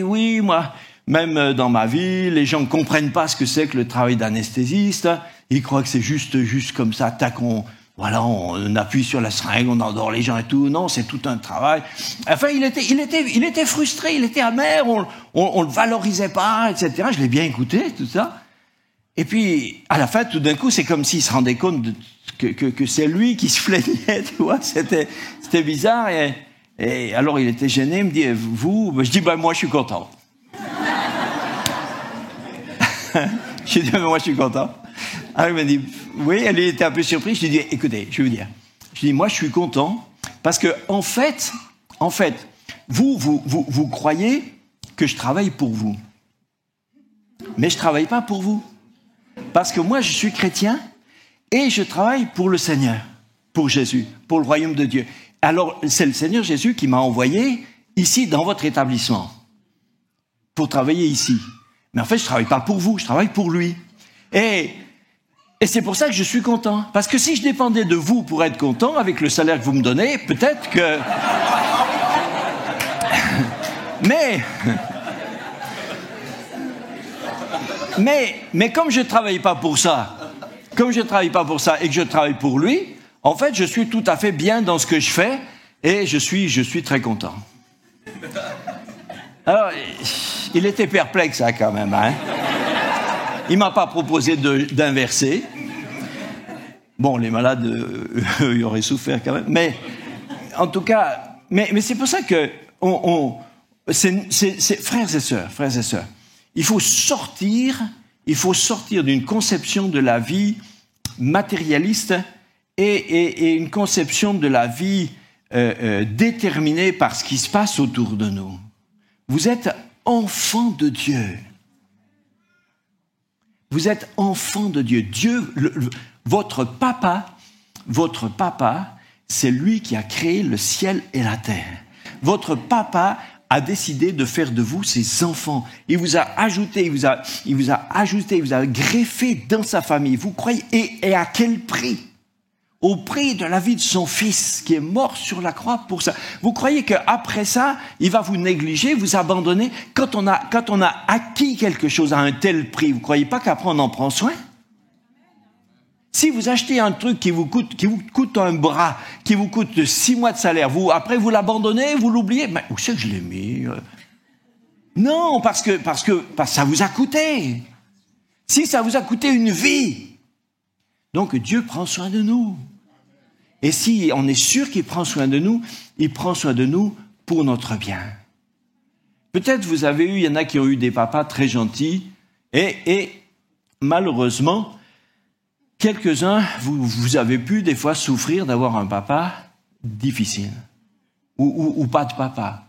[SPEAKER 2] oui, moi, même dans ma vie, les gens ne comprennent pas ce que c'est que le travail d'anesthésiste. Ils croient que c'est juste comme ça, tac, on appuie sur la seringue, on endort les gens et tout. Non, c'est tout un travail. Enfin, il était frustré, il était amer, on le valorisait pas, etc. Je l'ai bien écouté, tout ça. Et puis, à la fin, tout d'un coup, c'est comme s'il se rendait compte que c'est lui qui se plaignait, tu vois. C'était bizarre, et alors il était gêné, il me dit, vous? Je dis, moi je suis content. Je dis, moi je suis content. Alors il m'a dit, oui, elle était un peu surprise. Je lui ai dit, écoutez, je vais vous dire. Je lui ai dit, moi je suis content, parce que en fait, vous croyez que je travaille pour vous. Mais je travaille pas pour vous. Parce que moi je suis chrétien, et je travaille pour le Seigneur, pour Jésus, pour le royaume de Dieu. Alors, c'est le Seigneur Jésus qui m'a envoyé ici, dans votre établissement, pour travailler ici. Mais en fait, je ne travaille pas pour vous, je travaille pour lui. Et c'est pour ça que je suis content. Parce que si je dépendais de vous pour être content, avec le salaire que vous me donnez, peut-être que... Mais comme je ne travaille pas pour ça, et que je travaille pour lui, en fait, je suis tout à fait bien dans ce que je fais, et je suis très content. Alors, il était perplexe, hein, quand même, hein. Il m'a pas proposé d'inverser. Bon, les malades, ils auraient souffert quand même. Mais, en tout cas, mais c'est pour ça que, frères et sœurs, il faut sortir d'une conception de la vie matérialiste et une conception de la vie déterminée par ce qui se passe autour de nous. Vous êtes enfants de Dieu. Vous êtes enfants de Dieu. Votre papa, c'est lui qui a créé le ciel et la terre. Votre papa a décidé de faire de vous ses enfants. Il vous a ajouté, il vous a greffé dans sa famille. Vous croyez, et à quel prix? Au prix de la vie de son fils qui est mort sur la croix pour ça. Vous croyez qu'après ça, il va vous négliger, vous abandonner? Quand on a acquis quelque chose à un tel prix, vous croyez pas qu'après on en prend soin? Si vous achetez un truc qui vous coûte un bras, qui vous coûte 6 mois de salaire, après vous l'abandonnez, vous l'oubliez, mais où c'est que je l'ai mis? Non, parce que ça vous a coûté. Si ça vous a coûté une vie, donc Dieu prend soin de nous. Et si on est sûr qu'il prend soin de nous, il prend soin de nous pour notre bien. Peut-être il y en a qui ont eu des papas très gentils, et malheureusement, quelques-uns, vous avez pu des fois souffrir d'avoir un papa difficile, ou pas de papa.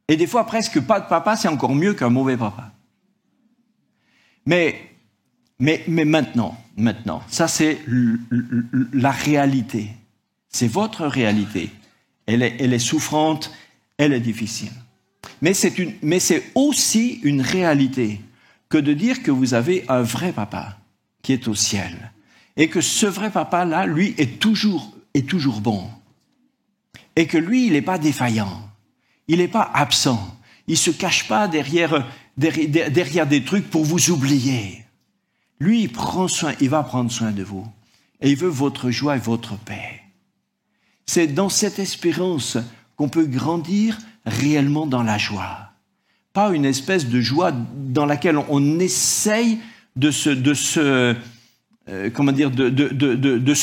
[SPEAKER 2] Et des fois, presque pas de papa, c'est encore mieux qu'un mauvais papa. Mais maintenant, ça c'est la réalité. C'est votre réalité. Elle est souffrante, elle est difficile. Mais c'est aussi une réalité que de dire que vous avez un vrai papa qui est au ciel. Et que ce vrai papa-là, lui, est toujours bon. Et que lui, il n'est pas défaillant. Il n'est pas absent. Il ne se cache pas derrière des trucs pour vous oublier. Lui, il va prendre soin de vous. Et il veut votre joie et votre paix. C'est dans cette espérance qu'on peut grandir réellement dans la joie. Pas une espèce de joie dans laquelle on essaye de se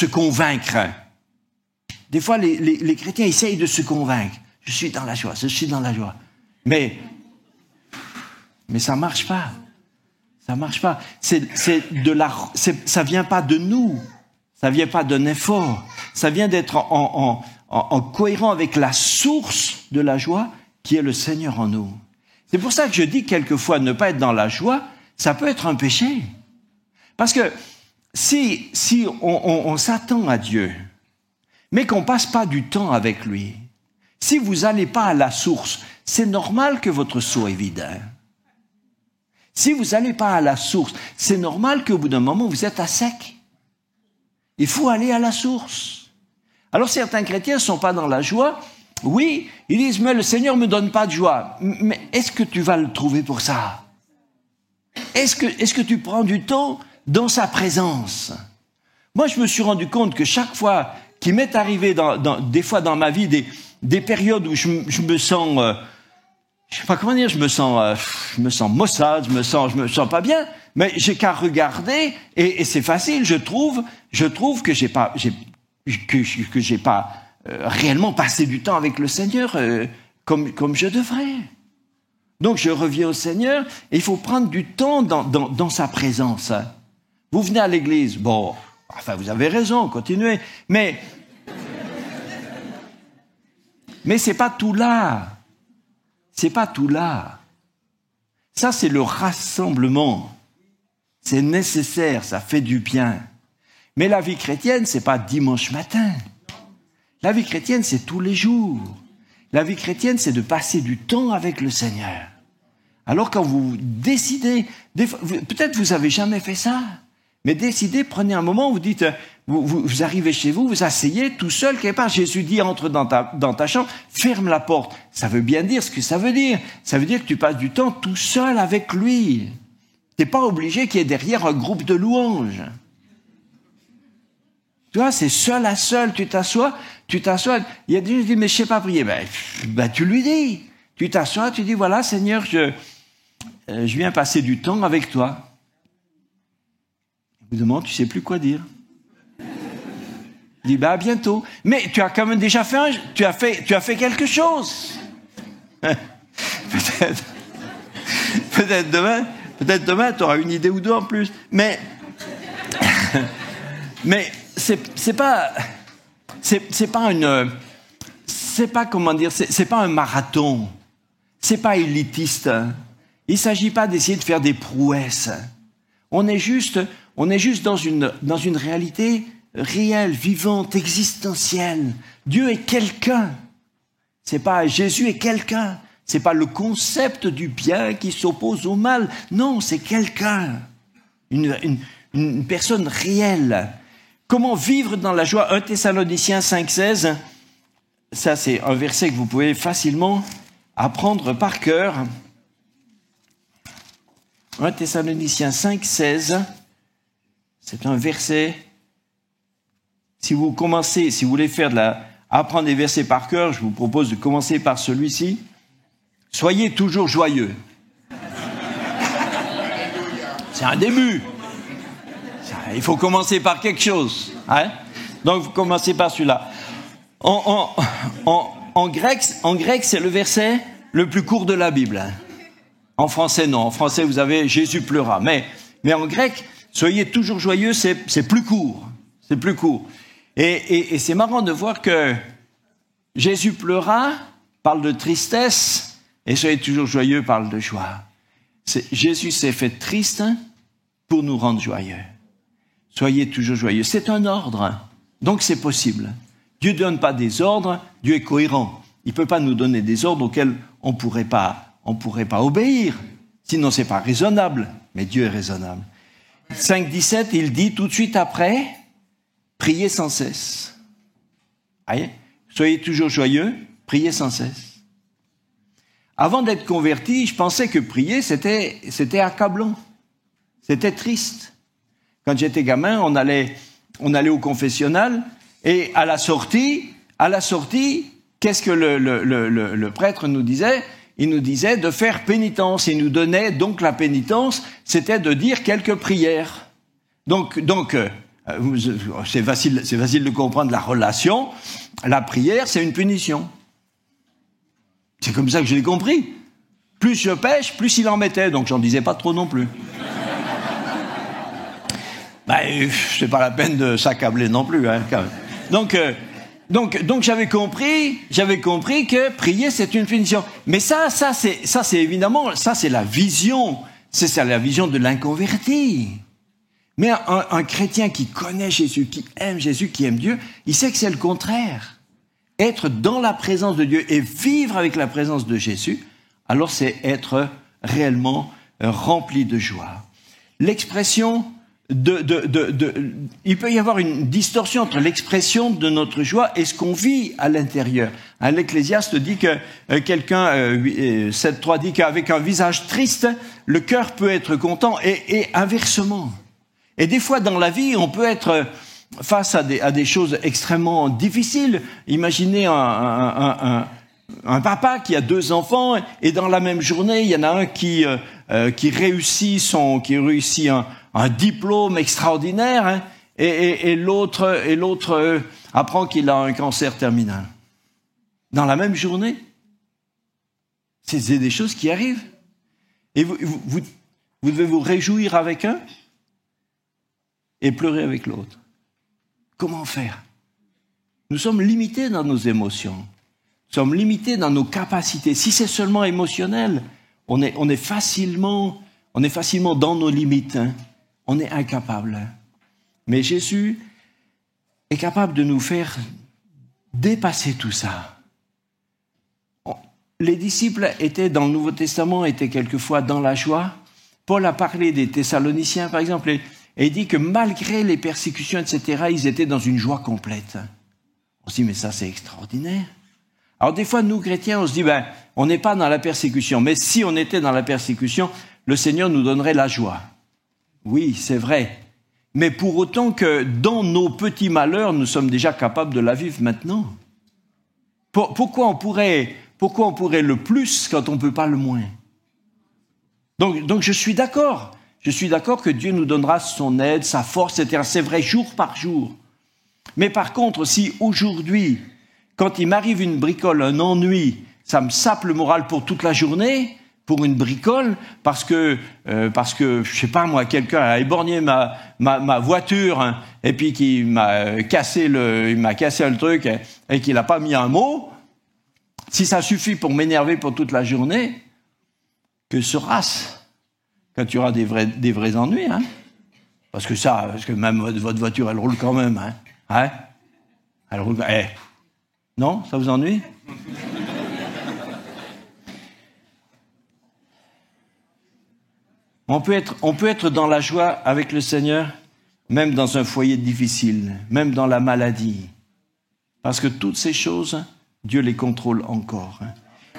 [SPEAKER 2] convaincre. Des fois, les chrétiens essayent de se convaincre. Je suis dans la joie. Mais ça marche pas. Ça marche pas. Ça vient pas de nous. Ça vient pas d'un effort. Ça vient d'être en cohérent avec la source de la joie qui est le Seigneur en nous. C'est pour ça que je dis quelquefois ne pas être dans la joie, ça peut être un péché. Parce que si on s'attend à Dieu, mais qu'on passe pas du temps avec lui, si vous n'allez pas à la source, c'est normal que votre seau est vide. Si vous n'allez pas à la source, c'est normal qu'au bout d'un moment, vous êtes à sec. Il faut aller à la source. Alors certains chrétiens ne sont pas dans la joie. Oui, ils disent, mais le Seigneur ne me donne pas de joie. Mais est-ce que tu vas le trouver pour ça? Est-ce que tu prends du temps dans sa présence? Moi, je me suis rendu compte que chaque fois qu'il m'est arrivé, des fois dans ma vie, des périodes où je me sens... je sais pas comment dire, je me sens maussade, je me sens pas bien, mais j'ai qu'à regarder et c'est facile, je trouve que j'ai pas réellement passé du temps avec le Seigneur comme je devrais. Donc je reviens au Seigneur et il faut prendre du temps dans sa présence. Vous venez à l'église, bon, enfin vous avez raison, continuez, mais c'est pas tout là. C'est pas tout là. Ça, c'est le rassemblement. C'est nécessaire, ça fait du bien. Mais la vie chrétienne, c'est pas dimanche matin. La vie chrétienne, c'est tous les jours. La vie chrétienne, c'est de passer du temps avec le Seigneur. Alors quand vous décidez, peut-être vous avez jamais fait ça, mais décidez, prenez un moment, vous dites, vous arrivez chez vous, vous asseyez tout seul quelque part. Jésus dit, entre dans ta chambre, ferme la porte. Ça veut bien dire ce que ça veut dire. Ça veut dire que tu passes du temps tout seul avec lui. T'es pas obligé qu'il y ait derrière un groupe de louanges. Tu vois, c'est seul à seul, tu t'assois. Il y a des gens qui disent, mais je sais pas prier. Ben, tu lui dis. Tu t'assois, tu dis, voilà, Seigneur, je viens passer du temps avec toi. Au bout d'un moment, tu ne sais plus quoi dire. Il dit, à bientôt. Mais tu as quand même déjà fait tu as fait quelque chose. Peut-être demain, tu auras une idée ou deux en plus. Mais c'est pas un marathon. C'est pas élitiste. Il ne s'agit pas d'essayer de faire des prouesses. On est juste dans une réalité réelle, vivante, existentielle. Dieu est quelqu'un. C'est pas Jésus est quelqu'un. C'est pas le concept du bien qui s'oppose au mal. Non, c'est quelqu'un. Une personne réelle. Comment vivre dans la joie? 1 Thessaloniciens 5,16. Ça, c'est un verset que vous pouvez facilement apprendre par cœur. 1 Thessaloniciens 5,16. C'est un verset. Si vous voulez apprendre des versets par cœur, je vous propose de commencer par celui-ci. Soyez toujours joyeux. C'est un début. Il faut commencer par quelque chose. Hein? Donc, vous commencez par celui-là. En grec, c'est le verset le plus court de la Bible. En français, non. En français, vous avez « Jésus pleura ». Mais en grec, « Soyez toujours joyeux », c'est plus court. C'est plus court. Et c'est marrant de voir que Jésus pleura, parle de tristesse, et soyez toujours joyeux, parle de joie. Jésus s'est fait triste pour nous rendre joyeux. Soyez toujours joyeux. C'est un ordre, donc c'est possible. Dieu ne donne pas des ordres, Dieu est cohérent. Il ne peut pas nous donner des ordres auxquels on ne pourrait pas obéir. Sinon, ce n'est pas raisonnable, mais Dieu est raisonnable. 5,17, il dit tout de suite après, priez sans cesse. Voyez ? Soyez toujours joyeux, priez sans cesse. Avant d'être converti, je pensais que prier, c'était accablant. C'était triste. Quand j'étais gamin, on allait au confessionnal et à la sortie, qu'est-ce que le prêtre nous disait ? Il nous disait de faire pénitence. Il nous donnait donc la pénitence, c'était de dire quelques prières. Donc c'est facile de comprendre la relation. La prière, c'est une punition. C'est comme ça que je l'ai compris. Plus je pêche, plus il en mettait. Donc j'en disais pas trop non plus. C'est pas la peine de s'accabler non plus, hein, quand même. Donc j'avais compris que prier c'est une punition. Mais ça c'est évidemment, ça c'est la vision, c'est la vision de l'inconverti. Mais un chrétien qui connaît Jésus, qui aime Dieu, il sait que c'est le contraire. Être dans la présence de Dieu et vivre avec la présence de Jésus, alors c'est être réellement rempli de joie. L'expression il peut y avoir une distorsion entre l'expression de notre joie et ce qu'on vit à l'intérieur. L'Ecclésiaste dit que 7.3 dit qu'avec un visage triste, le cœur peut être content et inversement. Et des fois dans la vie, on peut être face à des choses extrêmement difficiles. Imaginez un papa qui a 2 enfants et dans la même journée, il y en a un qui réussit un diplôme extraordinaire, hein, et l'autre apprend qu'il a un cancer terminal. Dans la même journée. C'est des choses qui arrivent. Et vous devez vous réjouir avec un et pleurer avec l'autre. Comment faire? Nous sommes limités dans nos émotions. Nous sommes limités dans nos capacités. Si c'est seulement émotionnel, on est facilement dans nos limites, hein. On est incapable. Mais Jésus est capable de nous faire dépasser tout ça. Les disciples dans le Nouveau Testament, étaient quelquefois dans la joie. Paul a parlé des Thessaloniciens, par exemple, et il dit que malgré les persécutions, etc., ils étaient dans une joie complète. On se dit, mais ça, c'est extraordinaire. Alors, des fois, nous, chrétiens, on se dit, on n'est pas dans la persécution. Mais si on était dans la persécution, le Seigneur nous donnerait la joie. Oui, c'est vrai. Mais pour autant que dans nos petits malheurs, nous sommes déjà capables de la vivre maintenant. Pourquoi on pourrait le plus quand on ne peut pas le moins? Donc je suis d'accord. Je suis d'accord que Dieu nous donnera son aide, sa force, etc. C'est vrai, jour par jour. Mais par contre, si aujourd'hui, quand il m'arrive une bricole, un ennui, ça me sape le moral pour toute la journée, pour une bricole, parce que je sais pas moi, quelqu'un a éborgné ma voiture, hein, et puis qu'il m'a cassé le truc et qu'il n'a pas mis un mot, si ça suffit pour m'énerver pour toute la journée, que sera-ce quand tu auras des vrais ennuis, hein? Parce que même votre voiture, elle roule quand même, hein? Hein? Elle roule. Non, ça vous ennuie? On peut être dans la joie avec le Seigneur, même dans un foyer difficile, même dans la maladie. Parce que toutes ces choses, Dieu les contrôle encore.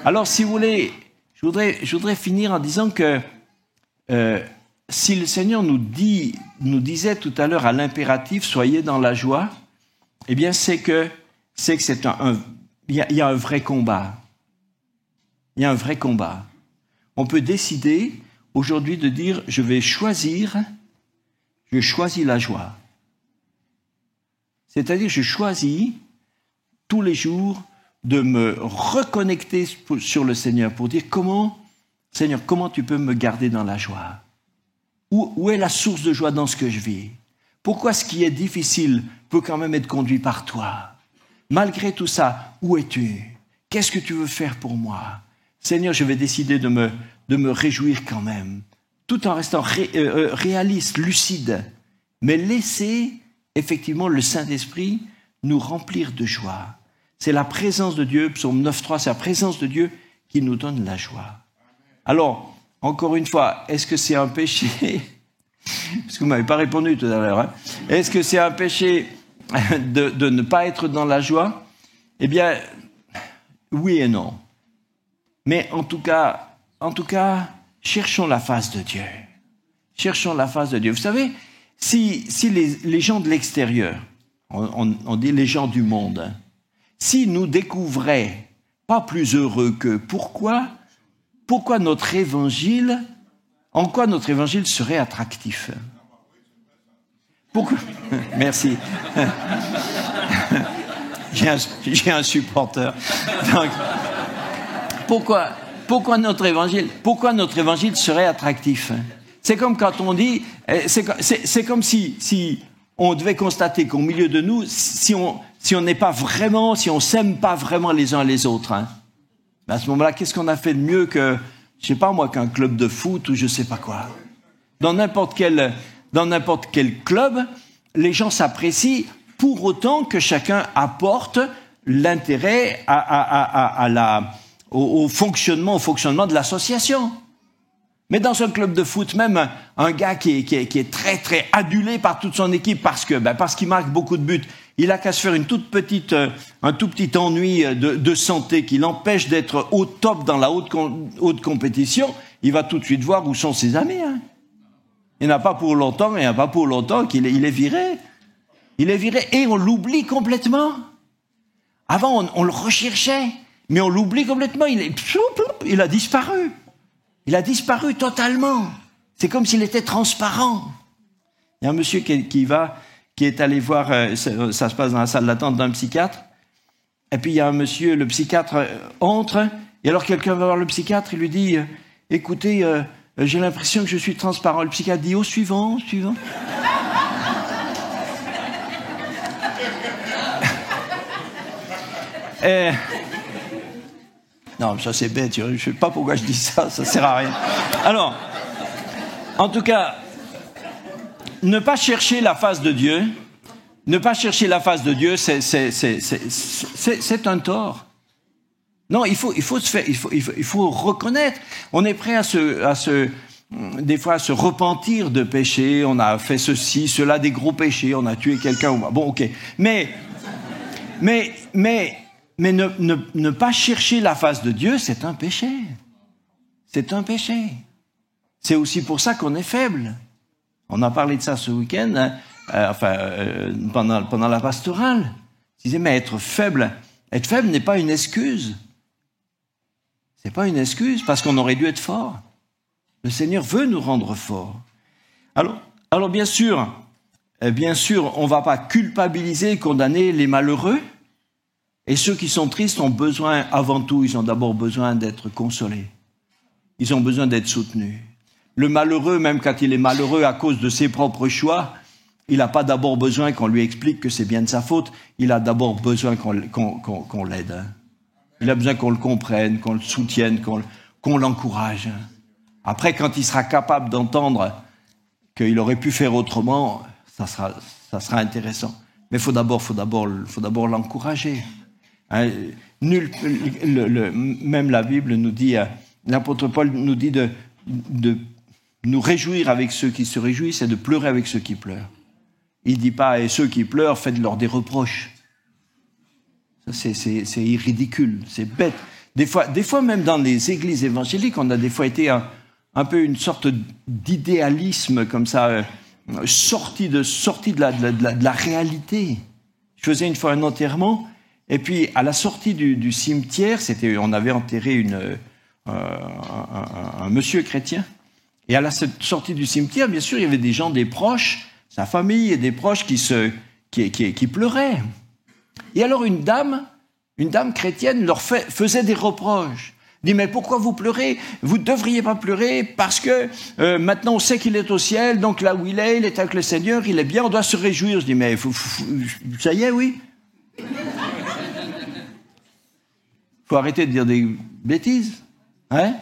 [SPEAKER 2] Alors, si vous voulez, je voudrais finir en disant que si le Seigneur nous disait tout à l'heure à l'impératif, soyez dans la joie, eh bien, c'est que il y a un vrai combat. Il y a un vrai combat. On peut décider aujourd'hui de dire, je choisis la joie. C'est-à-dire, je choisis tous les jours de me reconnecter sur le Seigneur pour dire, Seigneur, comment tu peux me garder dans la joie? Où est la source de joie dans ce que je vis? Pourquoi ce qui est difficile peut quand même être conduit par toi? Malgré tout ça, où es-tu? Qu'est-ce que tu veux faire pour moi? Seigneur, je vais décider de me réjouir quand même, tout en restant réaliste, lucide, mais laisser effectivement le Saint-Esprit nous remplir de joie. C'est la présence de Dieu, psaume 9.3, c'est la présence de Dieu qui nous donne la joie. Alors, encore une fois, est-ce que c'est un péché? Parce que vous ne m'avez pas répondu tout à l'heure. Hein? Est-ce que c'est un péché de ne pas être dans la joie? Eh bien, oui et non. Mais en tout cas, cherchons la face de Dieu. Cherchons la face de Dieu. Vous savez, si les gens de l'extérieur, on dit les gens du monde, hein, s'ils nous découvraient pas plus heureux qu'eux, pourquoi notre évangile, en quoi notre évangile serait attractif? Pourquoi? Merci. J'ai un supporter. Donc, pourquoi notre évangile serait attractif? C'est comme quand on dit, c'est comme si on devait constater qu'au milieu de nous, si on n'est pas vraiment, si on s'aime pas vraiment les uns les autres, hein, à ce moment-là, qu'est-ce qu'on a fait de mieux que, je sais pas moi, qu'un club de foot ou je sais pas quoi? Dans n'importe quel club, les gens s'apprécient pour autant que chacun apporte l'intérêt au fonctionnement de l'association. Mais dans un club de foot, même un gars qui est très très adulé par toute son équipe parce qu'il marque beaucoup de buts, il a qu'à se faire un tout petit ennui de santé qui l'empêche d'être au top dans la haute compétition, il va tout de suite voir où sont ses amis. Hein. Il n'y en a pas pour longtemps qu'il est viré. Il est viré et on l'oublie complètement. Avant, on le recherchait, mais on l'oublie complètement. Il a disparu. Il a disparu totalement. C'est comme s'il était transparent. Il y a un monsieur qui est allé voir, ça se passe dans la salle d'attente d'un psychiatre, et puis il y a un monsieur, le psychiatre entre, et alors quelqu'un va voir le psychiatre, il lui dit, écoutez, j'ai l'impression que je suis transparent. Le psychiatre dit, suivant. Non, ça c'est bête, je ne sais pas pourquoi je dis ça sert à rien. Alors, en tout cas, ne pas chercher la face de Dieu, c'est un tort. Non, il faut reconnaître. On est prêt des fois à se repentir de péché. On a fait ceci, cela, des gros péchés. On a tué quelqu'un. Bon, ok. Mais ne pas chercher la face de Dieu, c'est un péché. C'est un péché. C'est aussi pour ça qu'on est faible. On a parlé de ça ce week-end, pendant la pastorale. Je disais, mais être faible n'est pas une excuse. C'est pas une excuse, parce qu'on aurait dû être fort. Le Seigneur veut nous rendre forts. Alors bien sûr, on ne va pas culpabiliser et condamner les malheureux. Et ceux qui sont tristes ont besoin, avant tout, ils ont d'abord besoin d'être consolés. Ils ont besoin d'être soutenus. Le malheureux, même quand il est malheureux à cause de ses propres choix, il n'a pas d'abord besoin qu'on lui explique que c'est bien de sa faute. Il a d'abord besoin qu'on l'aide. Il a besoin qu'on le comprenne, qu'on le soutienne, qu'on l'encourage. Après, quand il sera capable d'entendre qu'il aurait pu faire autrement, ça sera intéressant. Mais il faut d'abord l'encourager. Hein, même la Bible nous dit, l'apôtre Paul nous dit de nous réjouir avec ceux qui se réjouissent et de pleurer avec ceux qui pleurent. Il ne dit pas, et ceux qui pleurent, faites-leur des reproches. Ça, c'est ridicule, c'est bête. Des fois, même dans les églises évangéliques, on a des fois été un peu une sorte d'idéalisme comme ça, sorti de la réalité. Je faisais une fois un enterrement, et puis à la sortie du cimetière, on avait enterré un monsieur chrétien, et à la sortie du cimetière, bien sûr, il y avait des gens, des proches, sa famille et des proches qui pleuraient. Et alors une dame chrétienne leur faisait des reproches. Dit, mais pourquoi vous pleurez? Vous ne devriez pas pleurer parce que maintenant on sait qu'il est au ciel, donc là où il est avec le Seigneur, il est bien, on doit se réjouir. Je dis, mais ça y est, oui. Faut arrêter de dire des bêtises. Hein?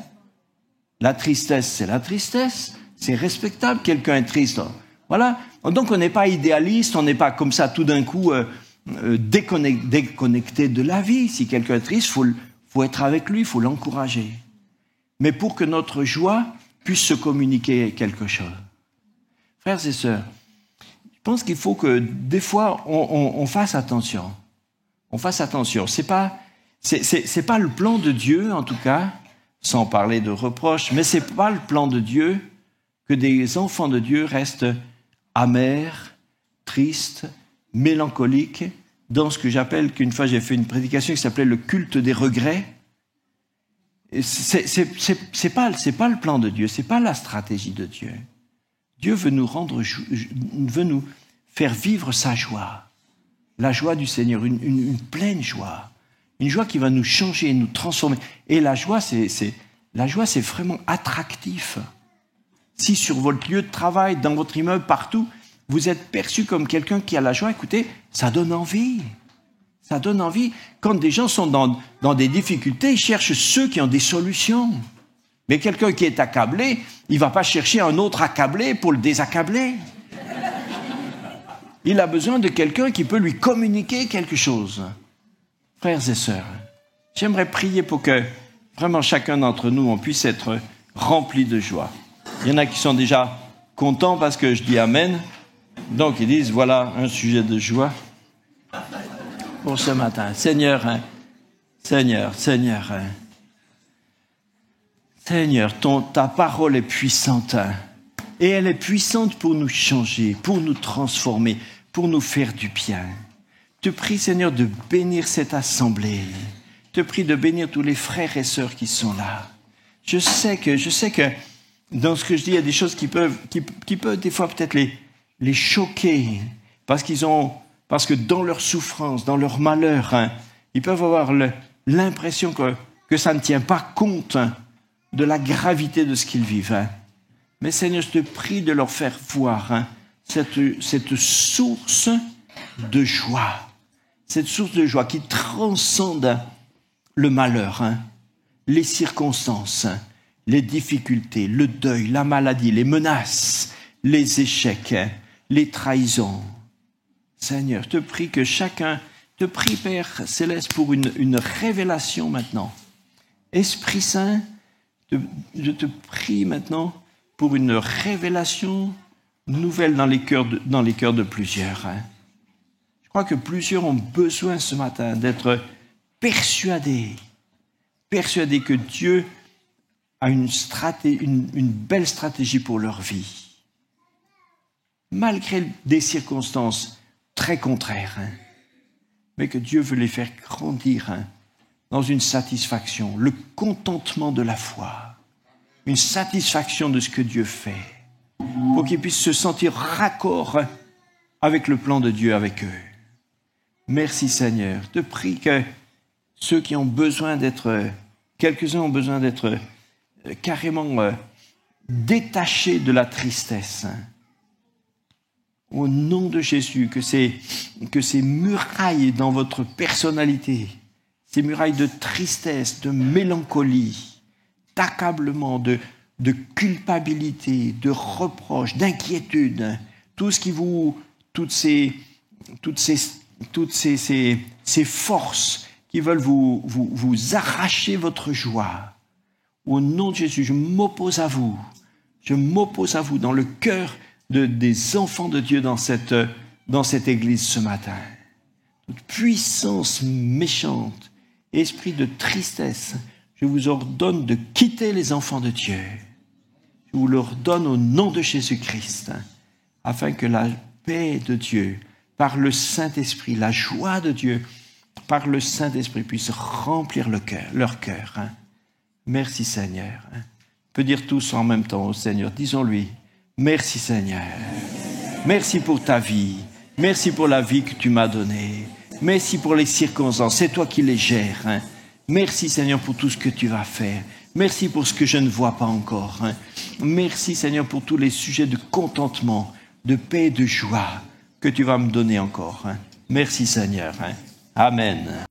[SPEAKER 2] La tristesse, c'est la tristesse. C'est respectable, quelqu'un est triste. Voilà. Donc on n'est pas idéaliste, on n'est pas comme ça tout d'un coup déconnecté de la vie. Si quelqu'un est triste, faut être avec lui, il faut l'encourager. Mais pour que notre joie puisse se communiquer quelque chose. Frères et sœurs, je pense qu'il faut que des fois on fasse attention. On fasse attention. C'est pas le plan de Dieu, en tout cas, sans parler de reproches, mais c'est pas le plan de Dieu que des enfants de Dieu restent amers, tristes, mélancoliques, dans ce que j'appelle, qu'une fois j'ai fait une prédication qui s'appelait le culte des regrets. C'est pas le plan de Dieu, c'est pas la stratégie de Dieu. Dieu veut veut nous faire vivre sa joie, la joie du Seigneur, une pleine joie, une joie qui va nous changer, nous transformer. Et la joie, c'est vraiment attractif. Si sur votre lieu de travail, dans votre immeuble, partout, vous êtes perçu comme quelqu'un qui a la joie, écoutez, ça donne envie. Ça donne envie. Quand des gens sont dans des difficultés, ils cherchent ceux qui ont des solutions. Mais quelqu'un qui est accablé, il ne va pas chercher un autre accablé pour le désaccabler. Il a besoin de quelqu'un qui peut lui communiquer quelque chose. Frères et sœurs, j'aimerais prier pour que vraiment chacun d'entre nous, on puisse être rempli de joie. Il y en a qui sont déjà contents parce que je dis Amen. Donc ils disent, voilà un sujet de joie pour ce matin. Seigneur, ta parole est puissante. Et elle est puissante pour nous changer, pour nous transformer, pour nous faire du bien. Je te prie, Seigneur, de bénir cette assemblée. Je te prie de bénir tous les frères et sœurs qui sont là. Je sais que dans ce que je dis, il y a des choses qui peuvent des fois peut-être les choquer, parce que dans leur souffrance, dans leur malheur, ils peuvent avoir l'impression que ça ne tient pas compte de la gravité de ce qu'ils vivent. Mais Seigneur, je te prie de leur faire voir cette source de joie. Cette source de joie qui transcende le malheur, les circonstances, les difficultés, le deuil, la maladie, les menaces, les échecs, les trahisons. Seigneur, je te prie que chacun, je te prie, Père Céleste, pour une révélation maintenant. Esprit Saint, je te prie maintenant pour une révélation nouvelle dans les cœurs de plusieurs. Je crois que plusieurs ont besoin ce matin d'être persuadés que Dieu a une belle stratégie pour leur vie. Malgré des circonstances très contraires, mais que Dieu veut les faire grandir dans une satisfaction, le contentement de la foi, une satisfaction de ce que Dieu fait. pour qu'ils puissent se sentir raccord avec le plan de Dieu avec eux. Merci Seigneur. Je te prie que ceux qui ont besoin d'être, quelques-uns ont besoin d'être carrément détachés de la tristesse. Au nom de Jésus, que ces murailles dans votre personnalité, ces murailles de tristesse, de mélancolie, d'accablement, de culpabilité, de reproche, d'inquiétude, tout ce qui vous, toutes ces forces qui veulent vous arracher votre joie. Au nom de Jésus, je m'oppose à vous. Je m'oppose à vous dans le cœur des enfants de Dieu dans cette église ce matin. Toute puissance méchante, esprit de tristesse, je vous ordonne de quitter les enfants de Dieu. Je vous l'ordonne au nom de Jésus-Christ, afin que la paix de Dieu, par le Saint-Esprit, la joie de Dieu, par le Saint-Esprit, puisse remplir leur cœur. Merci Seigneur. On peut dire tous en même temps au Seigneur. Disons-lui, merci Seigneur. Merci pour ta vie. Merci pour la vie que tu m'as donnée. Merci pour les circonstances. C'est toi qui les gères. Merci Seigneur pour tout ce que tu vas faire. Merci pour ce que je ne vois pas encore. Merci Seigneur pour tous les sujets de contentement, de paix et de joie que tu vas me donner encore. Merci Seigneur. Amen.